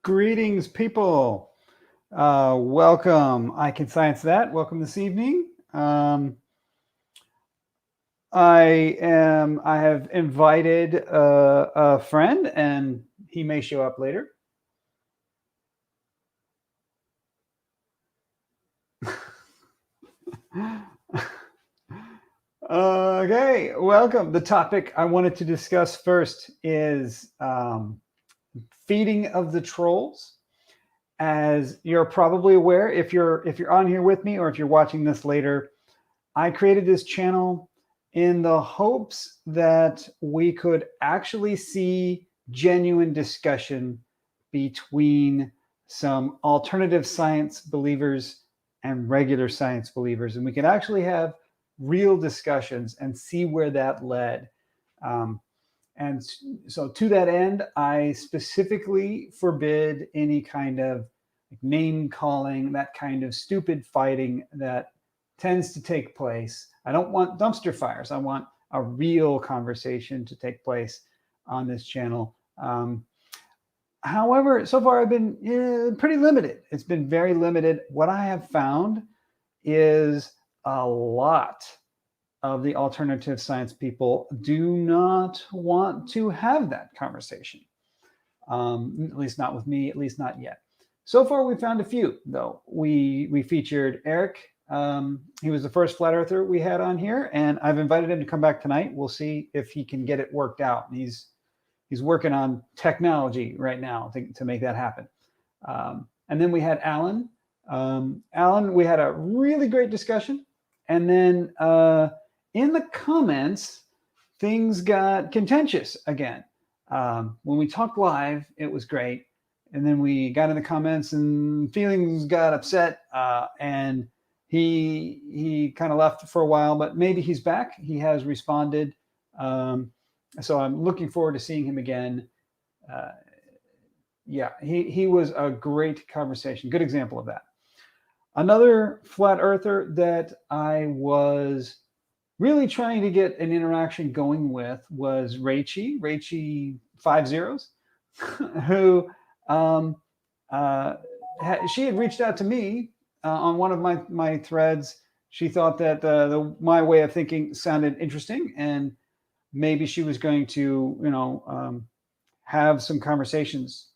Greetings, people. Welcome. I Can Science That. Welcome this evening. I have invited a friend, and he may show up later. Okay, welcome. The topic I wanted to discuss first is feeding of the trolls. As you're probably aware, if you're on here with me or if you're watching this later, I created this channel in the hopes that we could actually see genuine discussion between some alternative science believers and regular science believers, and we could actually have real discussions and see where that led. And so to that end, I specifically forbid any kind of name calling, that kind of stupid fighting that tends to take place. I don't want dumpster fires. I want a real conversation to take place on this channel. However, so far I've been pretty limited. It's been very limited. What I have found is a lot of the alternative science people do not want to have that conversation. At least not with me, at least not yet. So far, we found a few, though. We featured Eric. He was the first flat earther we had on here, and I've invited him to come back tonight. We'll see if he can get it worked out. And he's working on technology right now to make that happen. And then we had Alan. Alan, we had a really great discussion. And then in the comments, things got contentious again. When we talked live, it was great. And then we got in the comments and feelings got upset. And he kind of left for a while, but maybe he's back. He has responded. So I'm looking forward to seeing him again. Yeah, he was a great conversation. Good example of that. Another flat earther that I was really trying to get an interaction going with was Rachie 5 zeros, who she had reached out to me on one of my threads. She thought that my way of thinking sounded interesting, and maybe she was going to have some conversations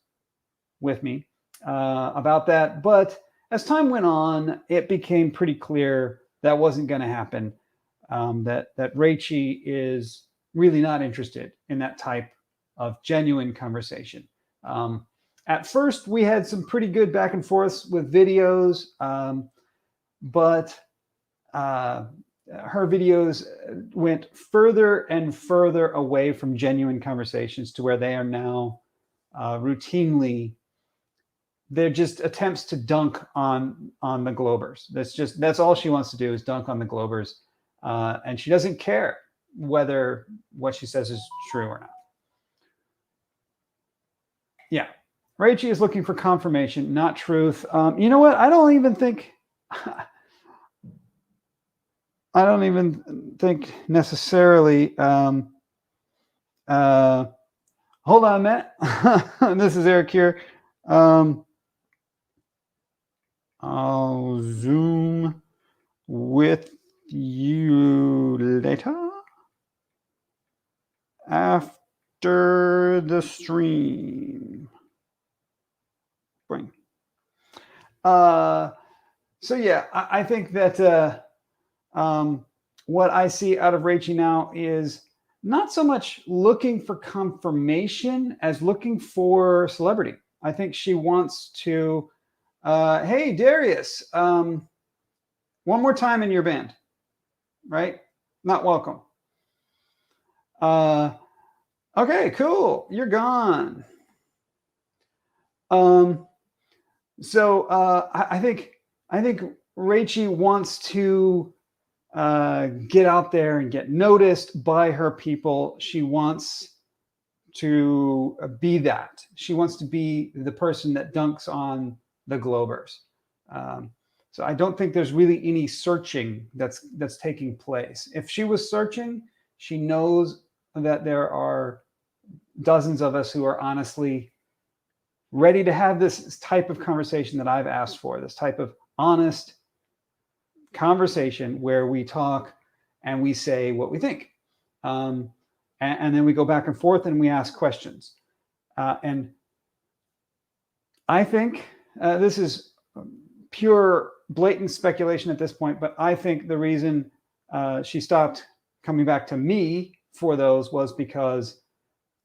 with me about that. But as time went on, it became pretty clear that wasn't going to happen. That Rachie is really not interested in that type of genuine conversation. At first, we had some pretty good back and forths with videos, but her videos went further and further away from genuine conversations to where they are now routinely, they're just attempts to dunk on the Globers. That's all she wants to do is dunk on the Globers. And she doesn't care whether what she says is true or not. Yeah. Rachie is looking for confirmation, not truth. You know what? I don't even think necessarily. Hold on, Matt. This is Eric here. I'll Zoom with you later after the stream. Bring. So yeah, I think that what I see out of Rachie now is not so much looking for confirmation as looking for celebrity. I think she wants to, hey, Darius, one more time in your band, right? Not welcome. Okay, cool. You're gone. So I think Rachie wants to get out there and get noticed by her people. She wants to be that. She wants to be the person that dunks on the Globers. So I don't think there's really any searching that's taking place. If she was searching, she knows that there are dozens of us who are honestly ready to have this type of conversation that I've asked for, this type of honest conversation where we talk and we say what we think. And then we go back and forth and we ask questions. And I think this is pure, blatant speculation at this point, but I think the reason she stopped coming back to me for those was because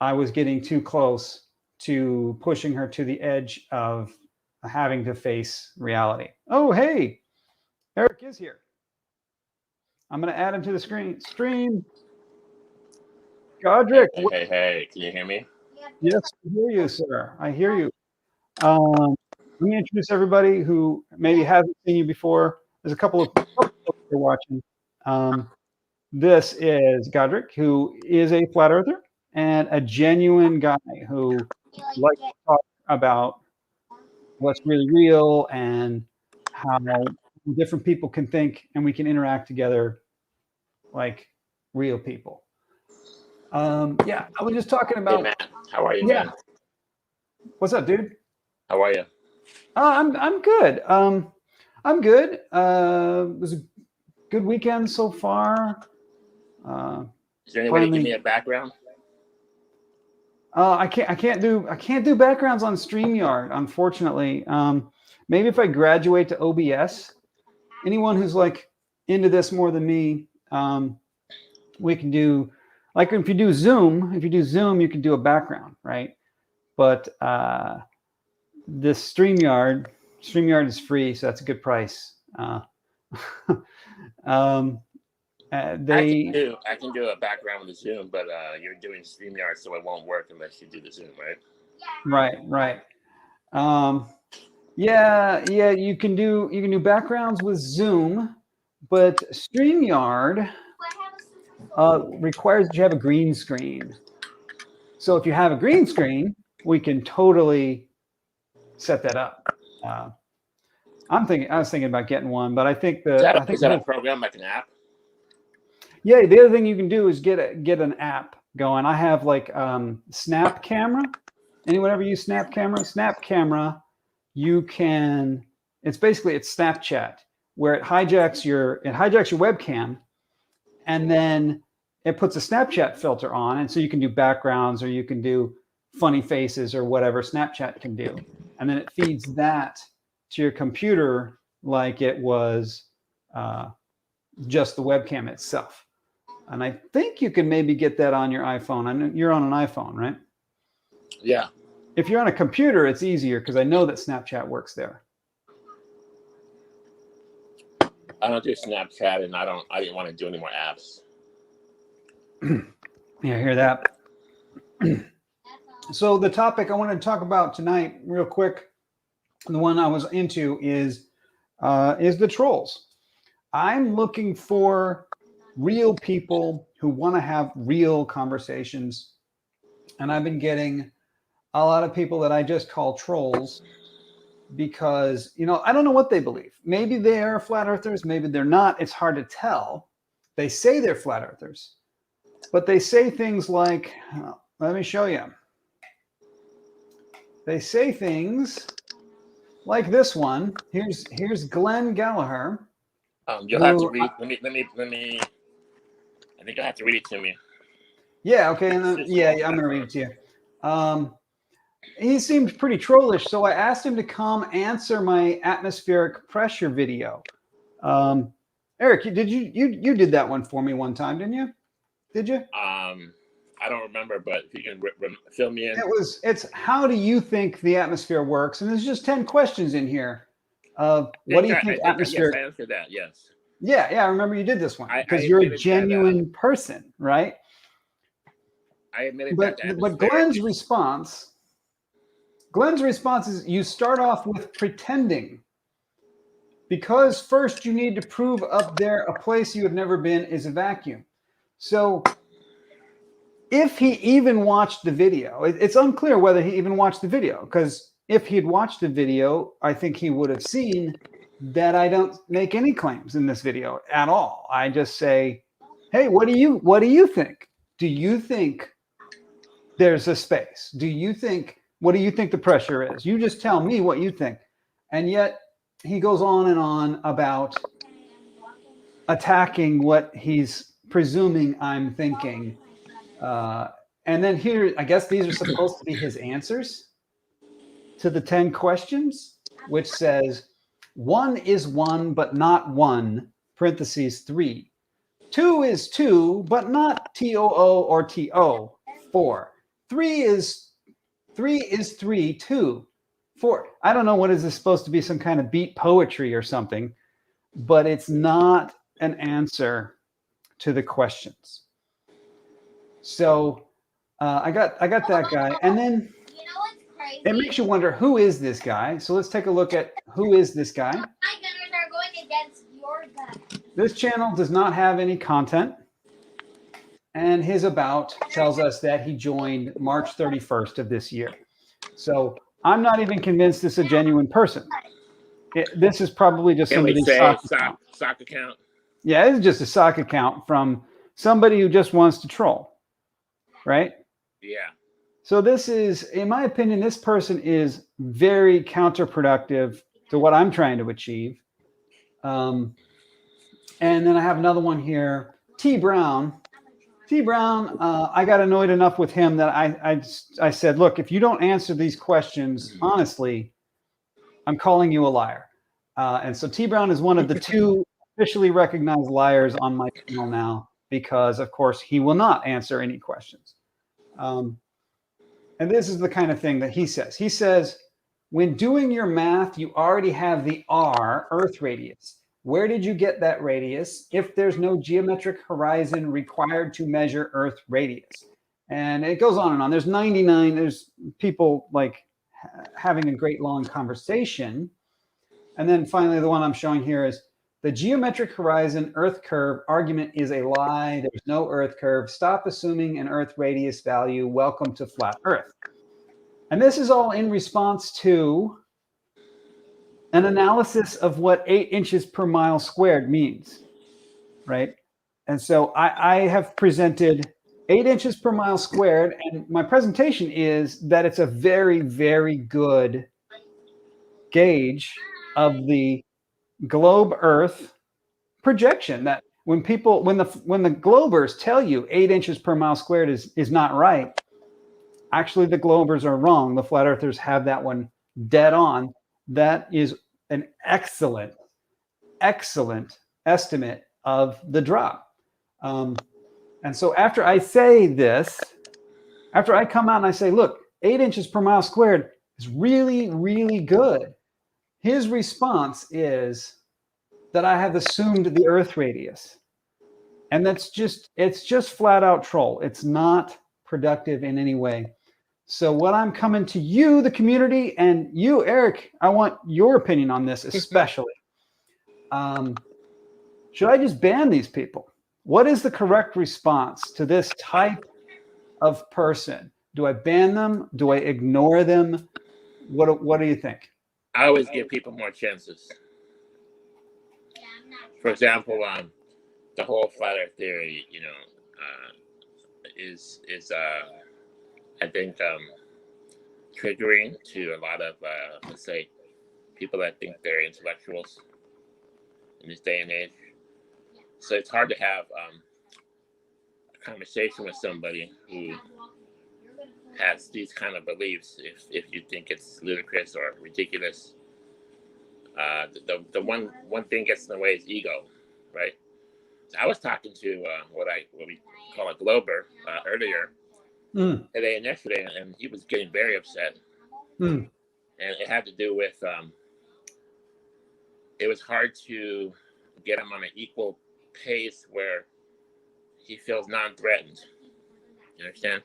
I was getting too close to pushing her to the edge of having to face reality. Oh, hey, Eric is here. I'm going to add him to the stream. Godric. Hey, can you hear me? Yes, I hear you, sir. I hear you. Let me introduce everybody who maybe hasn't seen you before. There's a couple of folks who are watching. This is Godric, who is a flat earther and a genuine guy who likes to talk about what's really real and how different people can think and we can interact together like real people. Yeah, I was just talking about. Hey, Matt. How are you, man? What's up, dude? How are you? I'm good. I'm good. It was a good weekend so far. Is there any way to give me a background? I can't do backgrounds on StreamYard, unfortunately. Maybe if I graduate to OBS, anyone who's like into this more than me, we can do, like if you do Zoom, you can do a background, right? But this StreamYard is free, so that's a good price. I can do a background with the Zoom, but you're doing StreamYard, so it won't work unless you do the Zoom, right? Right. Yeah, you can do backgrounds with Zoom, but StreamYard requires that you have a green screen. So if you have a green screen, we can totally set that up. I was thinking about getting one, but I think is that a program like an app? Yeah, the other thing you can do is get an app going. I have like Snap Camera. Anyone ever use Snap Camera? Snap Camera, it's Snapchat, where it hijacks your webcam, and then it puts a Snapchat filter on, and so you can do backgrounds or you can do funny faces or whatever Snapchat can do, and then it feeds that to your computer like it was just the webcam itself. And I think you can maybe get that on your iPhone. I know you're on an iPhone, right? Yeah. If you're on a computer, it's easier because I know that Snapchat works there. I don't do Snapchat, and I didn't want to do any more apps. Yeah, I hear that. So the topic I wanted to talk about tonight, real quick, the one I was into is the trolls. I'm looking for real people who want to have real conversations. And I've been getting a lot of people that I just call trolls because, I don't know what they believe. Maybe they are flat earthers, maybe they're not. It's hard to tell. They say they're flat earthers, but they say things like, let me show you. They say things like this one. Here's Glenn Gallagher. You'll have to read. Let me. I think you'll have to read it to me. Yeah. Okay. And then, I'm gonna read it to you. He seemed pretty trollish, so I asked him to come answer my atmospheric pressure video. Eric, did you did that one for me one time, didn't you? Did you? I don't remember, but if you can fill me in. It's how do you think the atmosphere works? And there's just 10 questions in here. What do you think atmosphere? Yes, I answered that. Yes. Yeah, I remember you did this one because you're a genuine person, right? I admitted but Glenn's response is you start off with pretending, because first you need to prove up there a place you have never been is a vacuum. So if he even watched the video, it's unclear whether he even watched the video, because if he'd watched the video, I think he would have seen that I don't make any claims in this video at all. I just say, hey, what do you think? Do you think there's a space? Do you think What do you think the pressure is? You just tell me what you think. And yet he goes on and on about attacking what he's presuming I'm thinking. And then here, I guess these are supposed to be his answers to the 10 questions, which says, 1 is 1, but not 1, parentheses 3. 2 is 2, but not TOO or TO, 4. 3 is 3, 2. 4. I don't know what is this supposed to be, some kind of beat poetry or something, but it's not an answer to the questions. So I got that guy, and then it makes you wonder, who is this guy? So let's take a look at who is this guy. My gunners are going against your gun. This channel does not have any content, and his about tells us that he joined March 31st of this year. So I'm not even convinced this is a genuine person. This is probably just somebody's sock account. Yeah, it's just a sock account from somebody who just wants to troll, right? Yeah. So this is, in my opinion, this person is very counterproductive to what I'm trying to achieve. And then I have another one here, T. Brown. T. Brown, I got annoyed enough with him that I said, look, if you don't answer these questions honestly, I'm calling you a liar. And so T. Brown is one of the 2 officially recognized liars on my channel now, because, of course, he will not answer any questions. And this is the kind of thing that he says. He says, when doing your math, you already have the R, Earth radius. Where did you get that radius if there's no geometric horizon required to measure Earth radius? And it goes on and on. There's 99. There's people like having a great long conversation. And then finally, the one I'm showing here is the geometric horizon Earth curve argument is a lie. There's no Earth curve. Stop assuming an Earth radius value. Welcome to flat Earth. And this is all in response to an analysis of what 8 inches per mile squared means, right? And so I have presented 8 inches per mile squared, and my presentation is that it's a very, very good gauge of the globe Earth projection. That when the globers tell you 8 inches per mile squared is not right, actually the globers are wrong. The flat earthers have that one dead on. That is an excellent estimate of the drop. And so after I say this, after I come out and I say, look, 8 inches per mile squared is really, really good, his response is that I have assumed the Earth radius. And it's just flat out troll. It's not productive in any way. So what I'm coming to you, the community, and you, Eric, I want your opinion on this especially. Should I just ban these people? What is the correct response to this type of person? Do I ban them? Do I ignore them? What do you think? I always give people more chances. For example, the whole flat Earth theory, is I think triggering to a lot of let's say people that think they're intellectuals in this day and age. So it's hard to have a conversation with somebody who has these kind of beliefs if you think it's ludicrous or ridiculous. The one thing gets in the way is ego, right? So I was talking to what we call a glober earlier today and yesterday, and he was getting very upset. And it had to do with it was hard to get him on an equal pace where he feels non-threatened. You understand?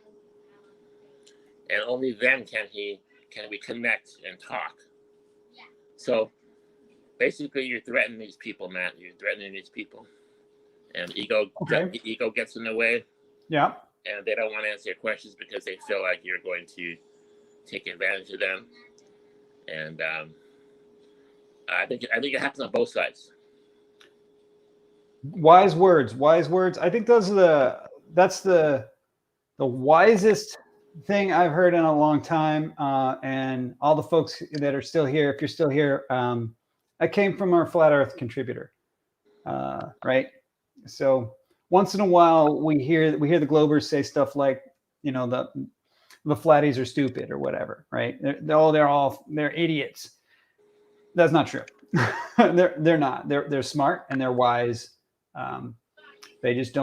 And only then can we connect and talk. So basically, you're threatening these people, Matt. You're threatening these people, and ego gets in the way. Yeah. And they don't want to answer your questions because they feel like you're going to take advantage of them. And I think it happens on both sides. Wise words. I think that's the wisest thing I've heard in a long time, and all the folks that are still here, if you're still here, I came from our Flat Earth contributor, right? So once in a while, we hear the Globers say stuff like, you know, the flatties are stupid or whatever, right? They're idiots. That's not true. they're not. They're smart and they're wise. They just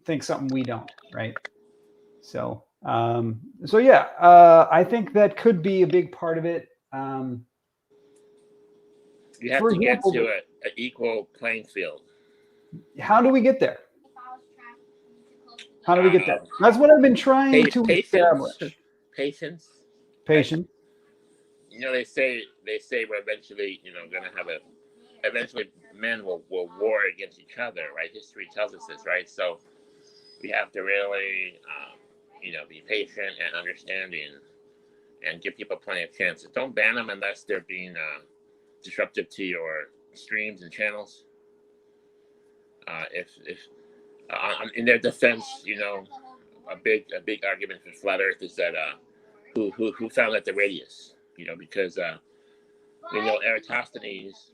think something we don't, right? So yeah, I think that could be a big part of it. You have For to get example, to an equal playing field. how do we get there? How do we get there? That's what I've been trying to establish. Patience. Patience. You know, they say we're eventually, you know, going to have eventually men will war against each other, right? History tells us this, right? So we have to really, you know, be patient and understanding and give people plenty of chances. Don't ban them unless they're being disruptive to your streams and channels. If in their defense, you know, a big argument for flat Earth is that who found out the radius, you know, because we know Eratosthenes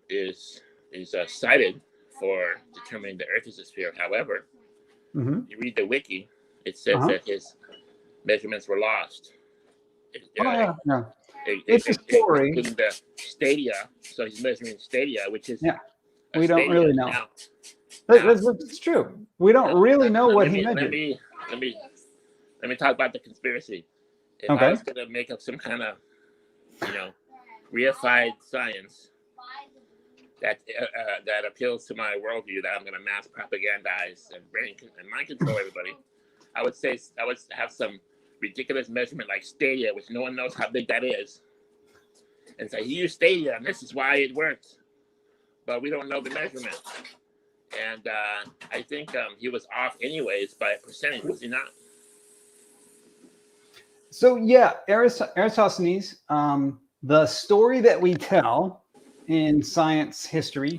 is cited for determining the Earth is a sphere. However, you read the wiki, it says that his measurements were lost. It's a story. Including the stadia, so he's measuring stadia, which is we don't really know. Now, that's true. We don't really know what he measured. Let me talk about the conspiracy. If I was going to make up some kind of, you know, reified science that appeals to my worldview, that I'm going to mass propagandize and mind control everybody, I would have some ridiculous measurement like stadia, which no one knows how big that is, and say he used stadia and this is why it worked, but we don't know the measurement. And I think he was off anyways by a percentage, was he not? So yeah, Eratosthenes, the story that we tell in science history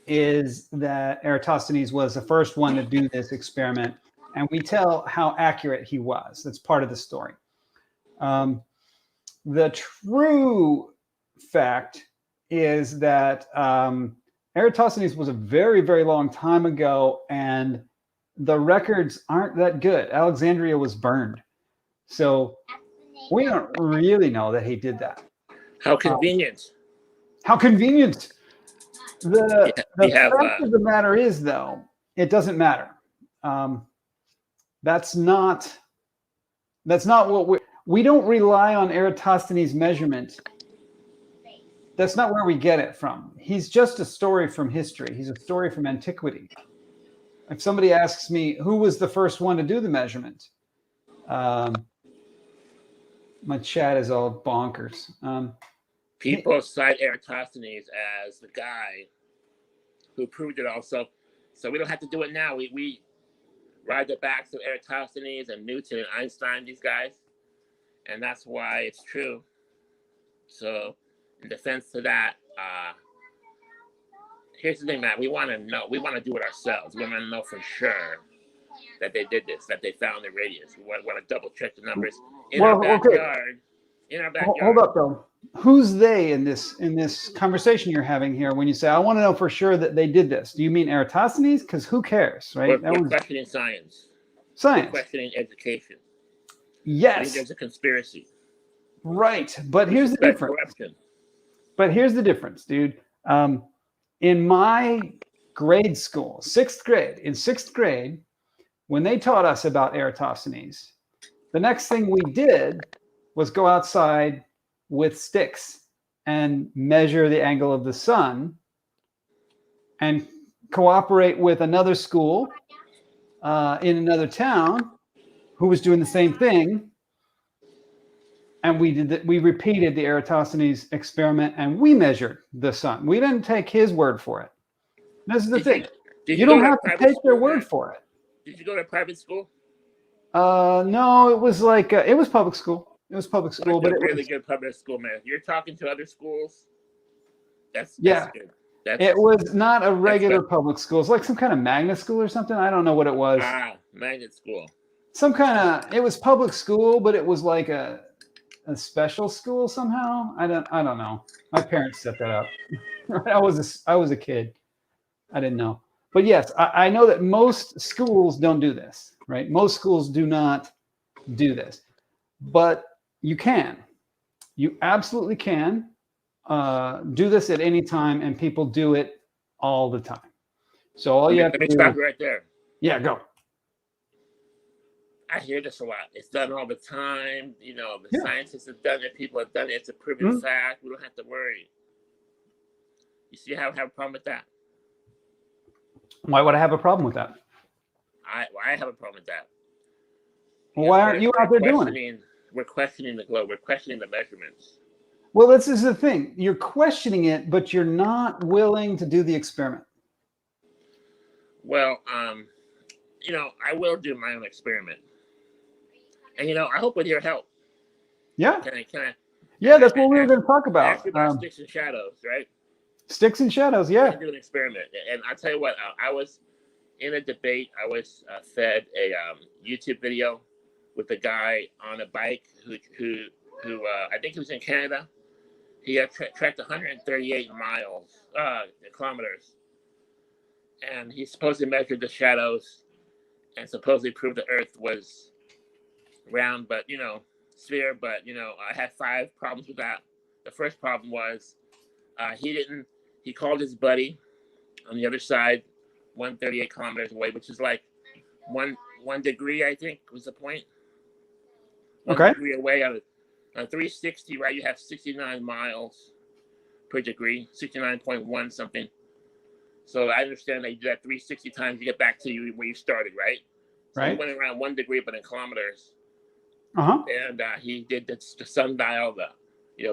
is that Eratosthenes was the first one to do this experiment, and we tell how accurate he was. That's part of the story. The true fact is that Eratosthenes was a very, very long time ago, and the records aren't that good. Alexandria was burned. So we don't really know that he did that. How convenient. How convenient. The fact of the matter is, though, it doesn't matter. That's not what we don't rely on Eratosthenes' measurement. That's not where we get it from. He's just a story from history. He's a story from antiquity. If somebody asks me who was the first one to do the measurement, my chat is all bonkers. People cite Eratosthenes as the guy who proved it all. So we don't have to do it now. We ride the backs of Eratosthenes and Newton and Einstein, these guys. And that's why it's true. So in defense to that, here's the thing, Matt. We want to know. We want to do it ourselves. We want to know for sure that they did this, that they found the radius. We want to double check the numbers in our backyard. In our backyard. Hold up, though. Who's they in this conversation you're having here? When you say, "I want to know for sure that they did this," do you mean Eratosthenes? Because who cares, right? We're questioning science. Science. We're questioning education. Yes. I think there's a conspiracy. Right, but here's the difference. Corruption. But here's the difference, dude. In my grade school, sixth grade, when they taught us about Eratosthenes, the next thing we did was go outside with sticks and measure the angle of the sun and cooperate with another school in another town who was doing the same thing. And we repeated the Eratosthenes experiment, and we measured the sun. We didn't take his word for it. This is the thing. You don't have to take their word for it. Did you go to private school? No, it was like it was public school. It was public school, but it really was good public school, man. You're talking to other schools. That's good. It was not a regular public school. It's like some kind of magnet school or something. I don't know what it was. Magnet school. some kind of, it was public school, but it was like a special school somehow. I don't know. My parents set that up. I was a kid. I didn't know. But yes, I know that most schools don't do this, right? Most schools do not do this, but you can. You absolutely can do this at any time, and people do it all the time. So all you have to do. Stop right there. Yeah, go. I hear this a lot. It's done all the time. You know, the scientists have done it. People have done it. It's a proven fact. We don't have to worry. You see how I have a problem with that? Why would I have a problem with that? I have a problem with that. Why aren't you out there doing it? We're questioning the globe. We're questioning the measurements. Well, this is the thing. You're questioning it, but you're not willing to do the experiment. Well, you know, I will do my own experiment. And, you know, I hope with your help. Yeah. Can I? Yeah, that's what we were going to talk about. Sticks and shadows, right? Sticks and shadows, yeah. Do an experiment. And I'll tell you what, I was in a debate. I was fed a YouTube video with a guy on a bike who I think he was in Canada. He had tracked 138 kilometers. And he supposedly measured the shadows and supposedly proved the Earth was round, but, you know, sphere. But, you know, I had 5 problems with that. The first problem was he called his buddy on the other side, 138 kilometers away, which is like one degree, I think was the point. 1 degree away on 360, right? You have 69 miles per degree, 69.1 something. So I understand that you do that 360 times, you get back to where you started, right? So he went around 1 degree, but in kilometers. And he did the sundial,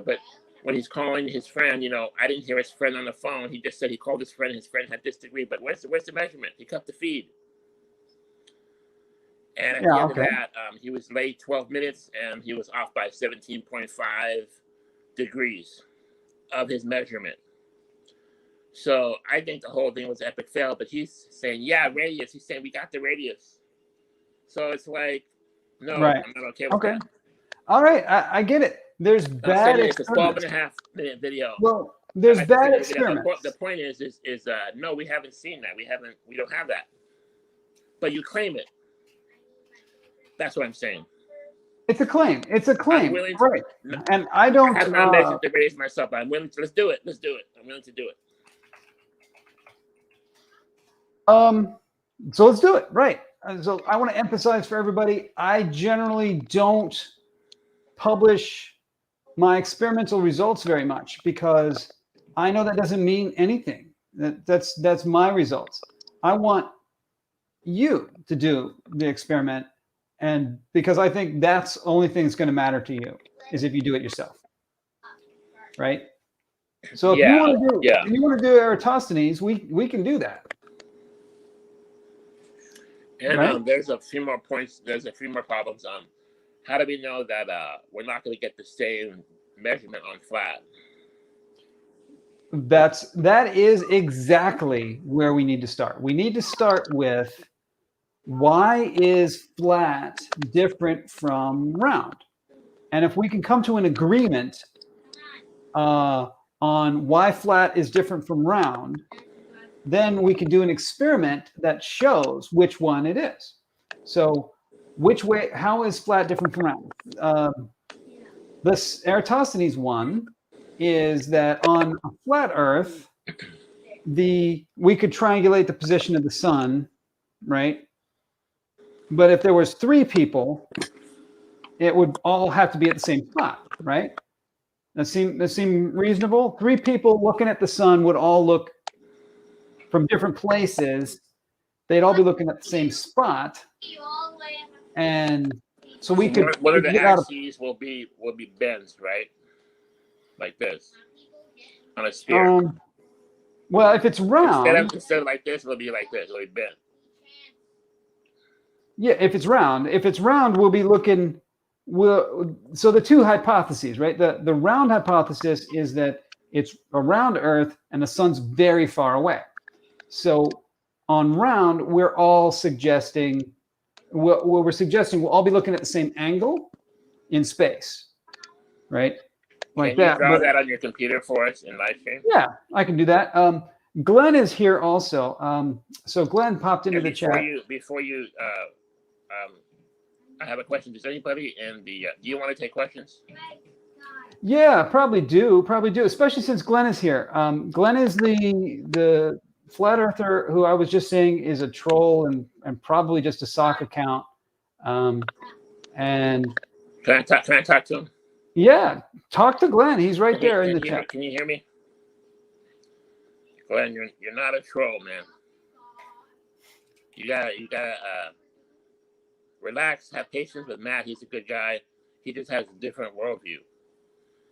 but when he's calling his friend, you know, I didn't hear his friend on the phone. He just said he called his friend. His friend had this degree, but where's the measurement? He cut the feed. And at the end of that, he was late 12 minutes, and he was off by 17.5 degrees of his measurement. So I think the whole thing was an epic fail, but he's saying, yeah, radius. He's saying, we got the radius. So it's like, no, I'm not okay with that. All right, I get it. There's bad experiments. It's a 12.5-minute video. Well, there's bad experiments. The point is no, we haven't seen that. We don't have that. But you claim it. That's what I'm saying. It's a claim. Right. And I don't. I'm not measured the radius myself, but I'm willing to. Let's do it. I'm willing to do it. So let's do it. Right. So I want to emphasize for everybody, I generally don't publish my experimental results very much because I know that doesn't mean anything. That's my results. I want you to do the experiment, and because I think that's the only thing that's going to matter to you is if you do it yourself. Right? So if you want to do Eratosthenes, we can do that. And there's a few more points. There's a few more problems. How do we know that we're not going to get the same measurement on flat? That is exactly where we need to start. We need to start with why is flat different from round? And if we can come to an agreement on why flat is different from round, then we can do an experiment that shows which one it is. So how is flat different from round? This Eratosthenes one is that on a flat Earth, we could triangulate the position of the sun, right? But if there was 3 people, it would all have to be at the same spot, right? That seem reasonable? 3 people looking at the sun would all look from different places. They'd all be looking at the same spot, and so we could. One of the axes will be bends, right? Like this on a sphere. Well, if it's round, instead of like this, it'll be like this. It'll be bent. Yeah, if it's round, we'll be looking. So the 2 hypotheses, right? The round hypothesis is that it's around Earth and the sun's very far away. So on round, we're all suggesting what we're suggesting, we'll all be looking at the same angle in space, right? Like Can you that. draw But that on your computer for us in live stream? yeah, I can do that. Glenn is here also. So Glenn popped into And the chat. before you, I have a question. Does anybody in the? Do you want to take questions? Yeah, probably do, especially since Glenn is here. Glenn is the flat earther who I was just saying is a troll and probably just a sock account. And Can I talk to him? yeah, talk to Glenn. He's right there in the chat. Can you hear me? Glenn, you're not a troll, man. You gotta relax, have patience with Matt. He's a good guy. He just has a different worldview.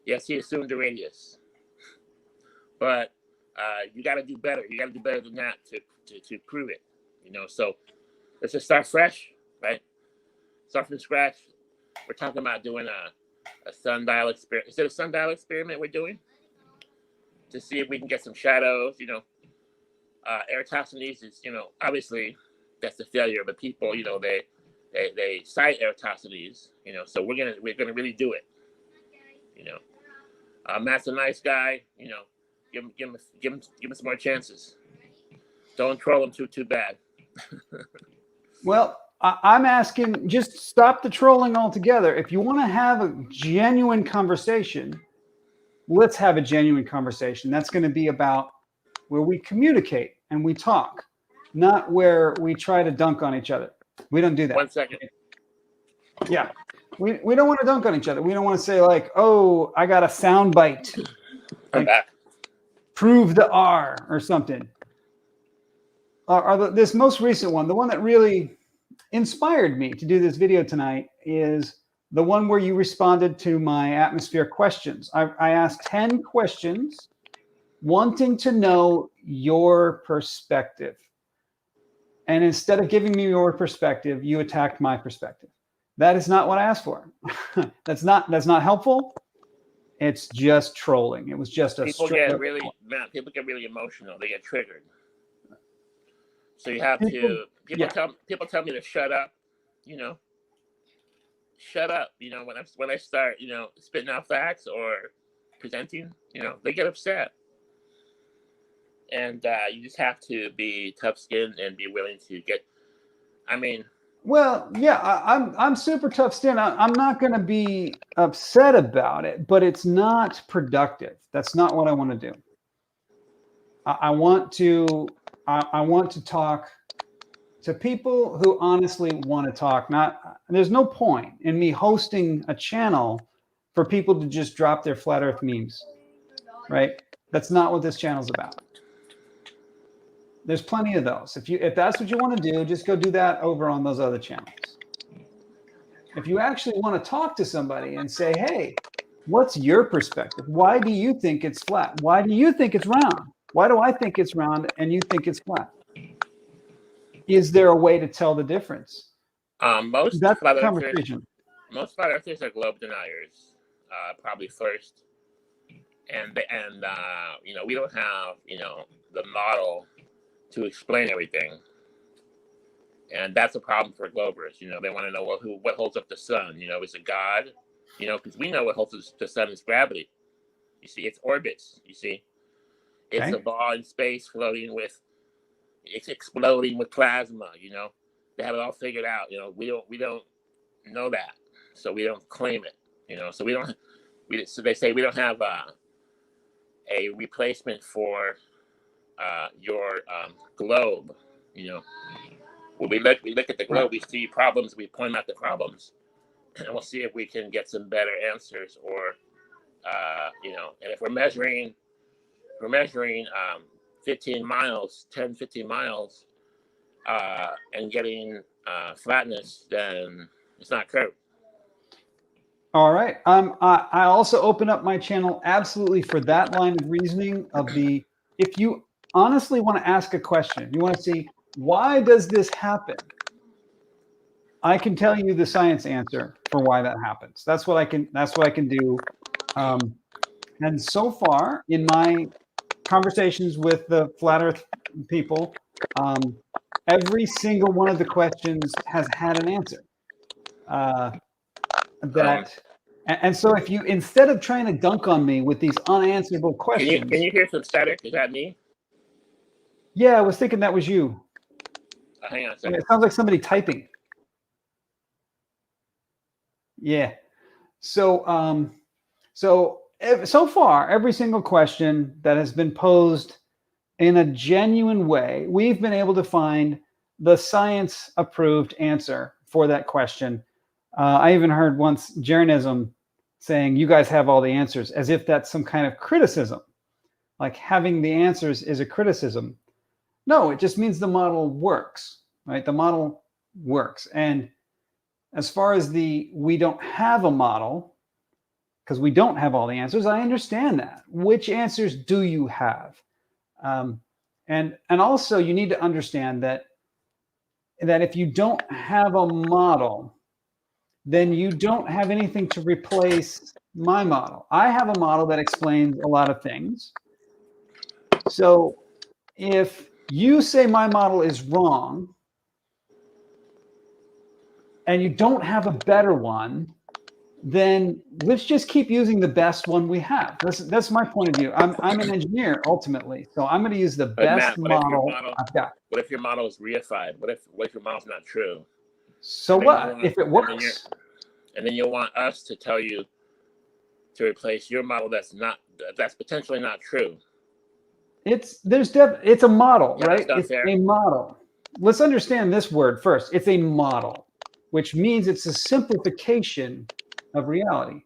Yes, he assumed the radius, but you got to do better. You got to do better than that to prove it. So let's just start fresh, right? Start from scratch. We're talking about doing a sundial experiment. Is it a sundial experiment we're doing to see if we can get some shadows? Eratosthenes is, obviously that's the failure of the people. They cite Eratosthenes. So we're gonna really do it. Matt's a nice guy. Give him some more chances. Don't troll him too bad. Well, I'm asking, just stop the trolling altogether. If you want to have a genuine conversation, let's have a genuine conversation. That's going to be about where we communicate and we talk, not where we try to dunk on each other. We don't do that. 1 second. Yeah. We don't want to dunk on each other. We don't want to say like, oh, I got a sound bite. I'm back. Prove the R or something. This most recent one, the one that really inspired me to do this video tonight, is the one where you responded to my atmosphere questions. I asked 10 questions wanting to know your perspective. And instead of giving me your perspective, you attacked my perspective. That is not what I asked for. That's not helpful. It's just trolling. It was just a people get really emotional. They get triggered. So you have people tell me to shut up. Shut up. When I start spitting out facts or presenting, they get upset. And you just have to be tough-skinned and be willing to get. Well, yeah, I'm super tough-skinned. I'm not going to be upset about it, but it's not productive. That's not what I want to do. I want to talk to people who honestly want to talk. There's no point in me hosting a channel for people to just drop their flat Earth memes, right? That's not what this channel's about. There's plenty of those. If that's what you want to do, just go do that over on those other channels. If you actually want to talk to somebody and say, hey, what's your perspective? Why do you think it's flat? Why do you think it's round? Why do I think it's round and you think it's flat? Is there a way to tell the difference? Most That's flat the conversation. Most flat earthers are globe deniers, probably first, and we don't have the model to explain everything, and that's a problem for Globers. They want to know what holds up the sun. Is it God? Because we know what holds up the sun is gravity. You see, it's orbits. You see, it's a ball in space it's exploding with plasma. They have it all figured out. We don't know that, so we don't claim it. So so they say we don't have a replacement for your globe. When we look at the globe, we see problems, we point out the problems, and we'll see if we can get some better answers, or and if we're measuring 15 miles and getting flatness, then it's not curved. All right. I also open up my channel absolutely for that line of reasoning if you honestly want to ask a question, you want to see, why does this happen? I can tell you the science answer for why that happens. That's what I can do. And so far in my conversations with the flat Earth people, every single one of the questions has had an answer. And so if you, instead of trying to dunk on me with these unanswerable questions, Can you hear some static? Is that me? yeah, I was thinking that was you. Hang on a I second. mean, it sounds like somebody typing. Yeah. So, so far, every single question that has been posed in a genuine way, we've been able to find the science-approved answer for that question. I even heard once Jeranism saying, "You guys have all the answers," as if that's some kind of criticism. Like having the answers is a criticism. No, it just means the model works, right? The model works. And as far as we don't have a model, because we don't have all the answers, I understand that. Which answers do you have? And also you need to understand that if you don't have a model, then you don't have anything to replace my model. I have a model that explains a lot of things. So if you say my model is wrong and you don't have a better one, then let's just keep using the best one we have. That's my point of view. I'm an engineer ultimately, so I'm going to use the best model I've got. What if your model is reified? What if your model's not true? So what if it works? And then you'll want us to tell you to replace your model that's potentially not true. It's a model, Yeah, right? It's a model. Let's understand this word first. It's a model, which means it's a simplification of reality.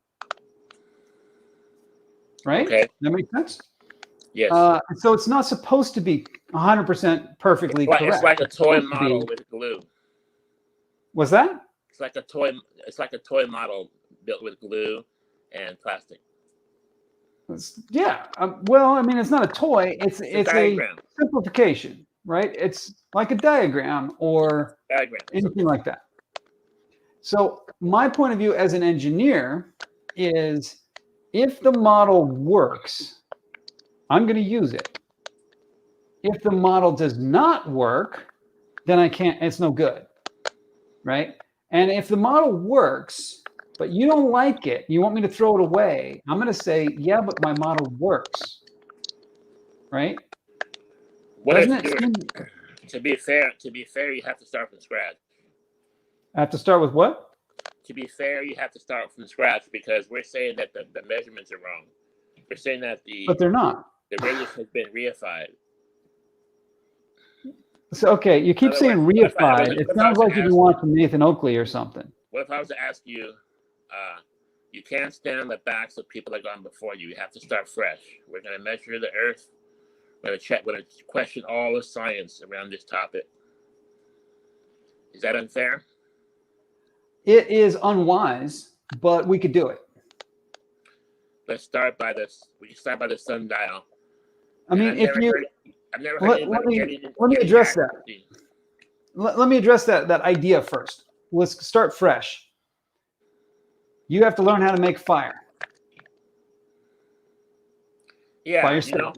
Right? Okay. That makes sense? Yes. So it's not supposed to be 100% perfectly correct. It's like a toy model with glue. What's that? It's like a toy model built with glue and plastic. Yeah. Well, I mean, it's not a toy. It's a simplification, right? It's like a diagram or anything like that. So my point of view as an engineer is, if the model works, I'm going to use it. If the model does not work, then I can't, it's no good, right? And if the model works, but you don't like it, you want me to throw it away, I'm going to say, yeah, but my model works, right? To be fair, you have to start from scratch. I have to start with what? To be fair, you have to start from scratch, because we're saying that the measurements are wrong. We're saying that but they're not. The radius has been reified. So, okay, you keep saying reified. It sounds like you want from Nathan Oakley or something. What if I was to ask you, you can't stand on the backs of people that gone before you. You have to start fresh. We're going to measure the Earth. We're going to question all the science around this topic. Is that unfair? It is unwise, but we could do it. Let's start by this. We can start by the sundial. I mean, if you... I've never heard anybody let me address that. Let me address that idea first. Let's start fresh. You have to learn how to make fire. Yeah, by yourself.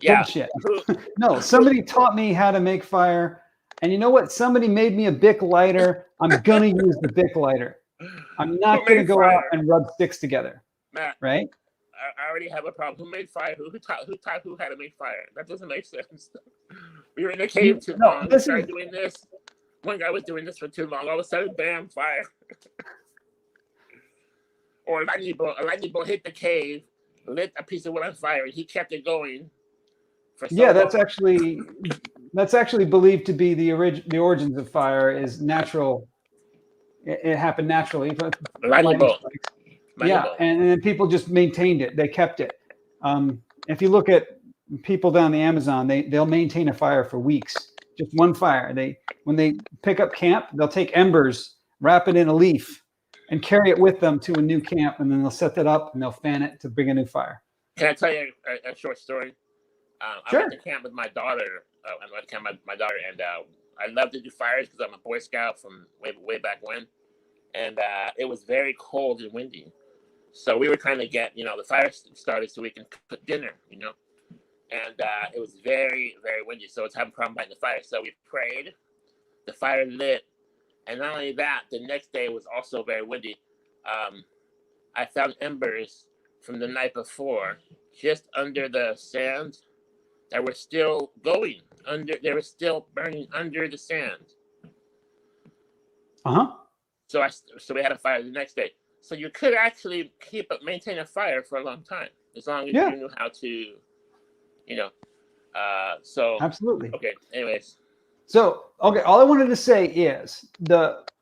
Yeah. Bullshit. No, somebody taught me how to make fire, and you know what? Somebody made me a Bic lighter. I'm gonna use the Bic lighter. I'm not gonna go out and rub sticks together. Matt, right? I already have a problem. Who made fire? Who taught who how to make fire? That doesn't make sense. We were in the cave too long. We started doing this. One guy was doing this for too long. All of a sudden, bam, fire. Or a lightning bolt hit the cave, lit a piece of wood on fire, and he kept it going. For so long. That's actually believed to be the origins of fire is natural. It happened naturally. Lightning bolt. Yeah, and then people just maintained it. They kept it. If you look at people down the Amazon, they'll maintain a fire for weeks. Just one fire. When they pick up camp, they'll take embers, wrap it in a leaf, and carry it with them to a new camp, and then they'll set that up and they'll fan it to bring a new fire. Can I tell you a short story? Sure. I went to camp with my daughter. And I love to do fires because I'm a Boy Scout from way back when, and it was very cold and windy. So we were trying to get, the fire started so we can cook dinner, and it was very, very windy. So it's having a problem lighting the fire. So we prayed, the fire lit, and not only that, the next day was also very windy. I found embers from the night before just under the sand that were still going under. They were still burning under the sand. So we had a fire the next day. So you could actually maintain a fire for a long time as long as you knew how to, So absolutely. Okay. Anyways. So okay, all I wanted to say is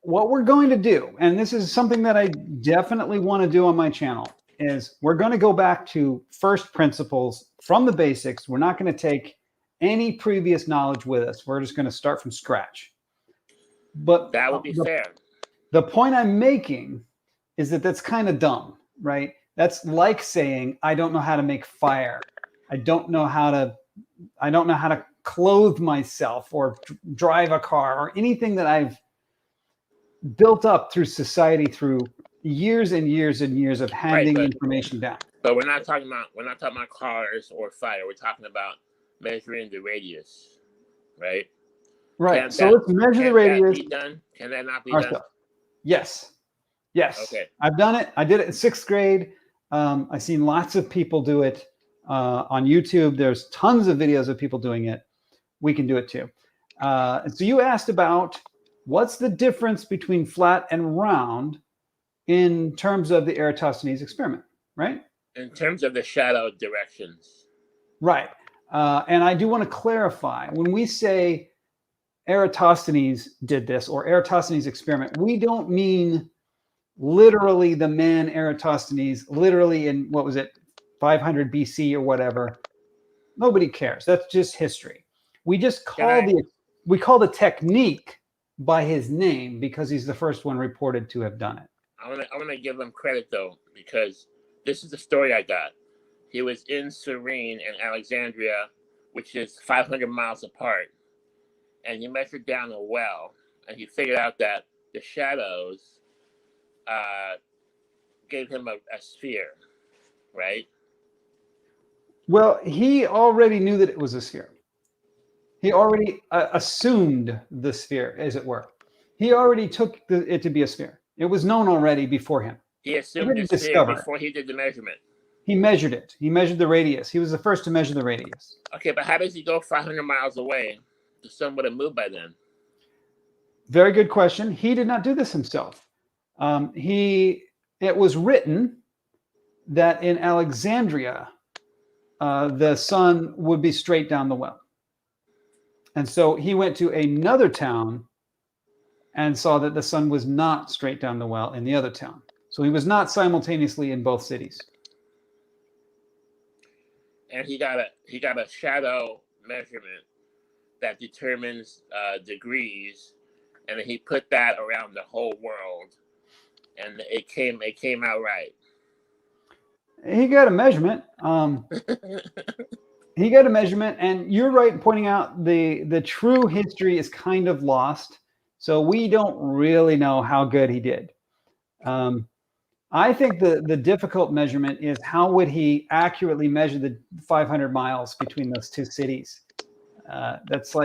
what we're going to do, and this is something that I definitely want to do on my channel, is we're going to go back to first principles from the basics. We're not going to take any previous knowledge with us. We're just going to start from scratch. But that would be fair. The point I'm making is that that's kind of dumb, right? That's like saying, I don't know how to make fire. I don't know how to clothe myself or drive a car or anything that I've built up through society through years and years and years of handing information down. But we're not talking about cars or fire. We're talking about measuring the radius, right? Right. So let's measure the radius. Can that not be done? Yes. Okay. I've done it. I did it in 6th grade. I've seen lots of people do it on YouTube. There's tons of videos of people doing it. We can do it too. So you asked about what's the difference between flat and round in terms of the Eratosthenes experiment, right? In terms of the shadow directions. Right. And I do want to clarify, when we say Eratosthenes did this or Eratosthenes experiment, we don't mean literally the man Eratosthenes, literally in, 500 BC or whatever. Nobody cares. That's just history. We just call the technique by his name because he's the first one reported to have done it. I want to give him credit though, because this is the story I got. He was in Cyrene and Alexandria, which is 500 miles apart, and he measured down a well, and he figured out that the shadows gave him a sphere, right? Well, he already knew that it was a sphere. He already assumed the sphere, as it were. He already took it to be a sphere. It was known already before him. He assumed the sphere before he did the measurement. He measured it. He measured the radius. He was the first to measure the radius. Okay, but how does he go 500 miles away? The sun would have moved by then. Very good question. He did not do this himself. It was written that in Alexandria, the sun would be straight down the well. And so he went to another town and saw that the sun was not straight down the well in the other town. So he was not simultaneously in both cities. And he got a shadow measurement that determines degrees, and he put that around the whole world, and it came out right. He got a measurement. He got a measurement, and you're right in pointing out the true history is kind of lost. So we don't really know how good he did. I think the difficult measurement is how would he accurately measure the 500 miles between those two cities? That's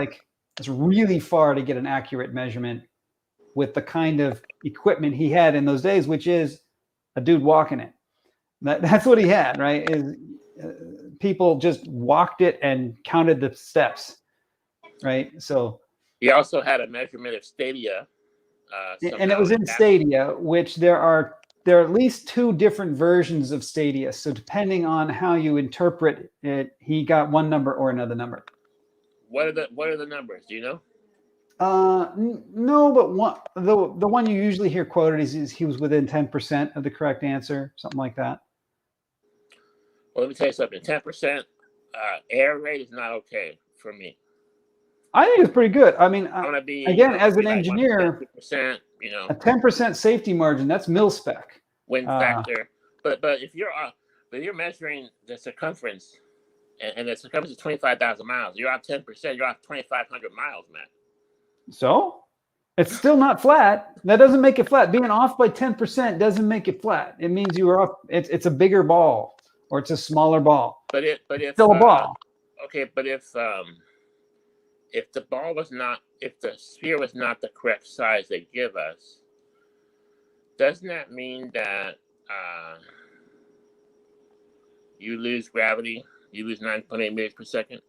really far to get an accurate measurement with the kind of equipment he had in those days, which is a dude walking it. That's what he had, right? People just walked it and counted the steps, right? So he also had a measurement of stadia, and it was in stadia, which there are at least two different versions of stadia. So depending on how you interpret it, he got one number or another number. What are the numbers? Do you know? No, but the one you usually hear quoted is he was within 10% of the correct answer, something like that. Well, let me tell you something. 10% error rate is not okay for me. I think it's pretty good. I mean, again, as an like engineer, 1%, a 10% safety margin, that's mil-spec. Win factor. But if you're measuring the circumference, and the circumference is 25,000 miles, you're off 10%, you're off 2,500 miles, man. So it's still not flat. That doesn't make it flat. Being off by 10% doesn't make it flat. It means you were off. It's a bigger ball or it's a smaller ball. But it's still a ball. okay, but if the ball was not, if the sphere was not the correct size they give us, doesn't that mean that you lose gravity? You lose 9.8 meters per second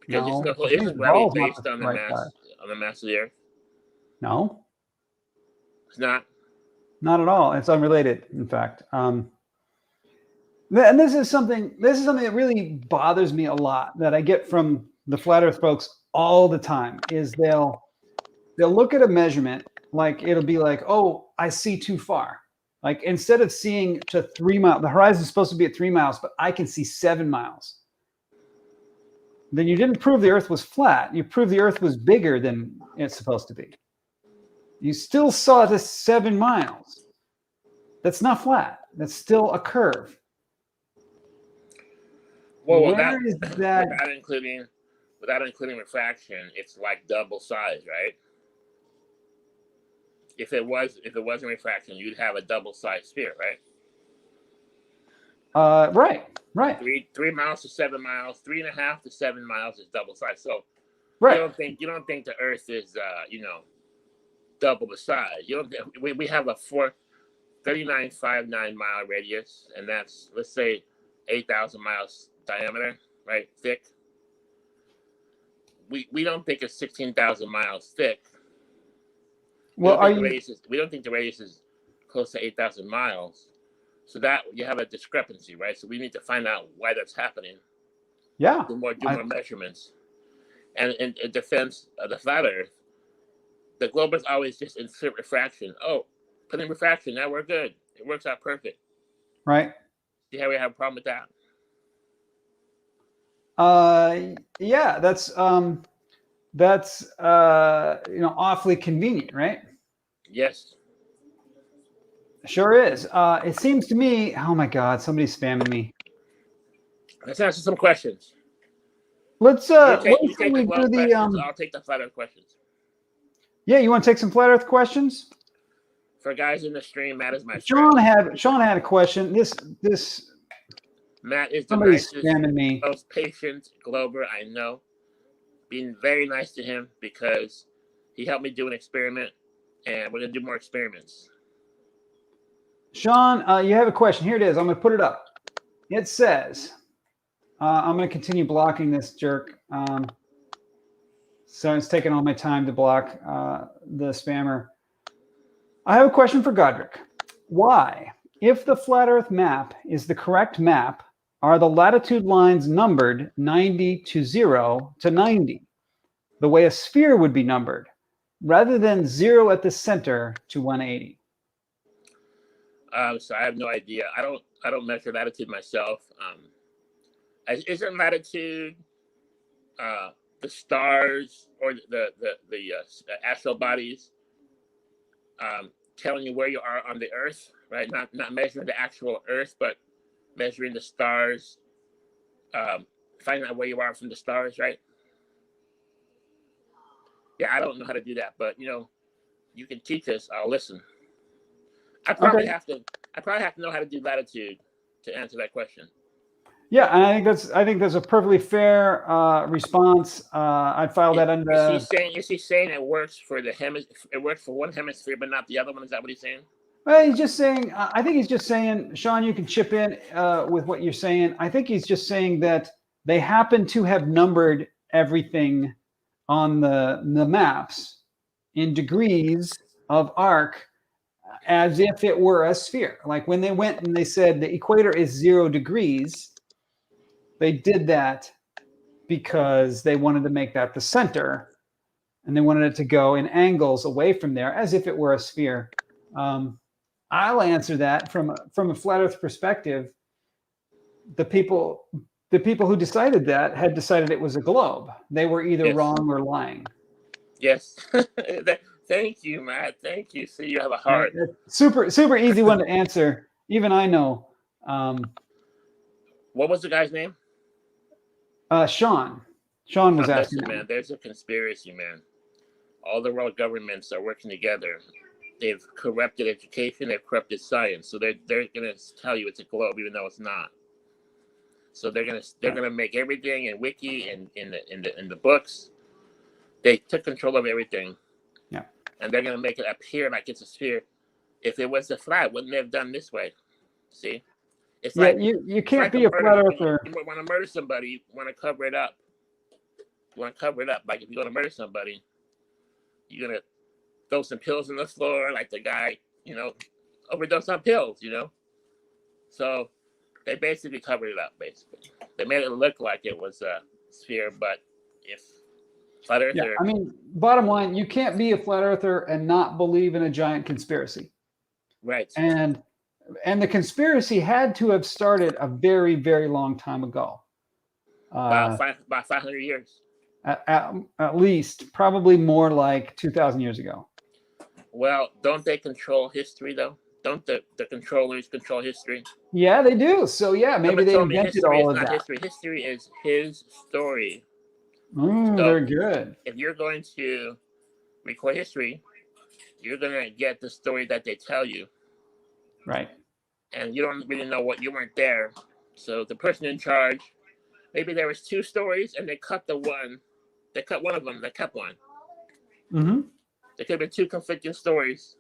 because No, I think isn't the gravity ball's not based the on the right size. mass of the Earth? No, It's not. not at all. It's unrelated, in fact. And this is something that really bothers me a lot that I get from the flat Earth folks all the time. Is they'll look at a measurement, like it'll be like, oh, I see too far. Like instead of seeing to 3 miles, the horizon is supposed to be at 3 miles, but I can see 7 miles. Then you didn't prove the Earth was flat. You proved the Earth was bigger than it's supposed to be. You still saw it as 7 miles. That's not flat. That's still a curve. Well, Where is that? Without including refraction, it's like double size, right? If it wasn't refraction, you'd have a double sized sphere, right? Right. 3 miles to 7 miles, 3.5 to 7 miles is double size. So Right. you don't think the Earth is double the size. You don't. We have a 39.59 mile radius, and that's, let's say, 8,000 miles diameter, right? Thick. We don't think it's 16,000 miles thick. Well, we don't think the radius is close to 8,000 miles. So that you have a discrepancy, right? So we need to find out why that's happening. Yeah. Do more measurements. And in defense of the flat Earth, the globers always just insert refraction. Oh, put in refraction, now we're good. It works out perfect. Right. See how we have a problem with that? Yeah, that's awfully convenient, right? Yes. Sure is. It seems to me, oh my God, somebody's spamming me. Let's answer some questions. Let's you take we the do the questions. I'll take the flat Earth questions. Yeah, you want to take some flat Earth questions? For guys in the stream, Matt is my friend. Sean had a question. This Matt is the somebody's nicest, spamming me. most patient glober I know. Being very nice to him because he helped me do an experiment, and we're gonna do more experiments. Sean, you have a question. Here it is. I'm going to put it up. It says, I'm going to continue blocking this jerk. So it's taking all my time to block the spammer. I have a question for Godric. Why, if the flat Earth map is the correct map, are the latitude lines numbered 90 to 0 to 90, the way a sphere would be numbered, rather than 0 at the center to 180? So I have no idea. I don't measure latitude myself. Isn't latitude the stars or the astral bodies telling you where you are on the Earth, right? Not measuring the actual Earth, but measuring the stars, finding out where you are from the stars, right? Yeah, I don't know how to do that, but you can teach us. I'll listen. I probably have to know how to do latitude to answer that question. Yeah, and I think that's a perfectly fair response. I'd file that under. Is he saying it works for it works for one hemisphere but not the other one? Is that what he's saying? Well, he's just saying. I think he's just saying. Sean, you can chip in with what you're saying. I think he's just saying that they happen to have numbered everything on the maps in degrees of arc, as if it were a sphere. Like when they went and they said the equator is 0 degrees, they did that because they wanted to make that the center, and they wanted it to go in angles away from there as if it were a sphere. I'll answer that from a flat Earth perspective. The people who decided that had decided it was a globe. They were either wrong or lying. Yes. Thank you, Matt. Thank you. See, you have a heart. Right. Super easy one to answer. Even I know. What was the guy's name? Sean. Sean was asking. Listen, man, there's a conspiracy, man. All the world governments are working together. They've corrupted education. They've corrupted science. So they're going to tell you it's a globe, even though it's not. So they're gonna make everything in wiki and in the books. They took control of everything. Yeah. And they're gonna make it appear like it's a sphere. If it was a flat, wouldn't they have done this way? See, it's Yeah, like you it's can't like be a a murder flat movie. earther. You want to murder somebody, you want to cover it up. You want to cover it up. Like if you're gonna murder somebody, you're gonna throw some pills on the floor, like the guy, overdosed on pills, So they basically covered it up. Basically, they made it look like it was a sphere, but if flat Yeah, earther, I mean, bottom line, you can't be a flat earther and not believe in a giant conspiracy. right? And the conspiracy had to have started a very, very long time ago. About 500 years. At least, probably more like 2,000 years ago. Well, don't they control history though? Don't the controllers control history? Yeah, they do. So yeah, maybe Someone they told me invented history all is of not that. history. History is his story. Mm, So very good. if you're going to record history, you're gonna get the story that they tell you, Right. and you don't really know what you weren't there. So the person in charge, maybe there was two stories, and they cut one. They cut one of them. They kept one. Mm-hmm. There could have been two conflicting stories.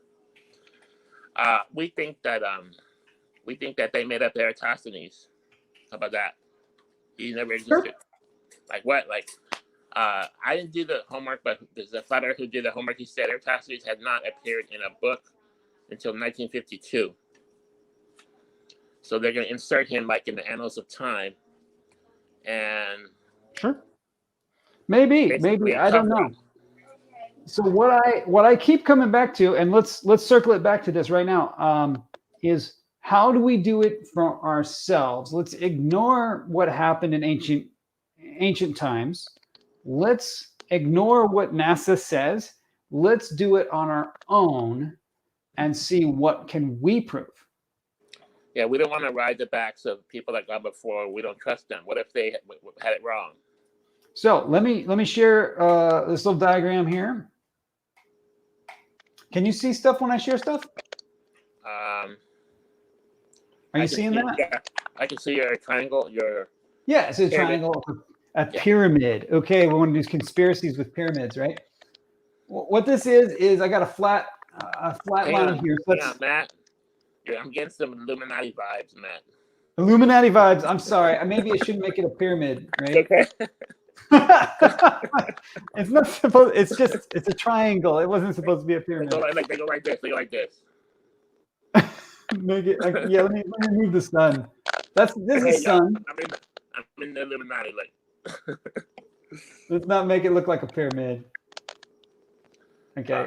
We think that they made up Eratosthenes. How about that? He never existed. Like what? Like I didn't do the homework, but there's a flat earther who did the homework. He said Eratosthenes had not appeared in a book until 1952. So they're going to insert him like in the annals of time, and Sure. Maybe basically I don't cover know. up. So what I keep coming back to, and let's circle it back to this right now, is how do we do it for ourselves? Let's ignore what happened in ancient times. Let's ignore what NASA says. Let's do it on our own and see what can we prove. Yeah, we don't want to ride the backs of people that got before. We don't trust them. What if they had it wrong? So let me share this little diagram here. Can you see stuff when I share stuff? Are you seeing that? Yeah, I can see your triangle. Yeah, it's a triangle, a pyramid. Okay, we want to do conspiracies with pyramids, right? What this is I got a flat line here. So yeah, Matt. I'm getting some Illuminati vibes, Matt. Illuminati vibes. I'm sorry. Maybe I shouldn't make it a pyramid, right? Okay. It's not supposed. It's a triangle. It wasn't supposed to be a pyramid. They go like this. They go like this. Make it. Yeah. Let me move the sun. This is sun. I'm in the Illuminati. Like. Let's not make it look like a pyramid. Okay.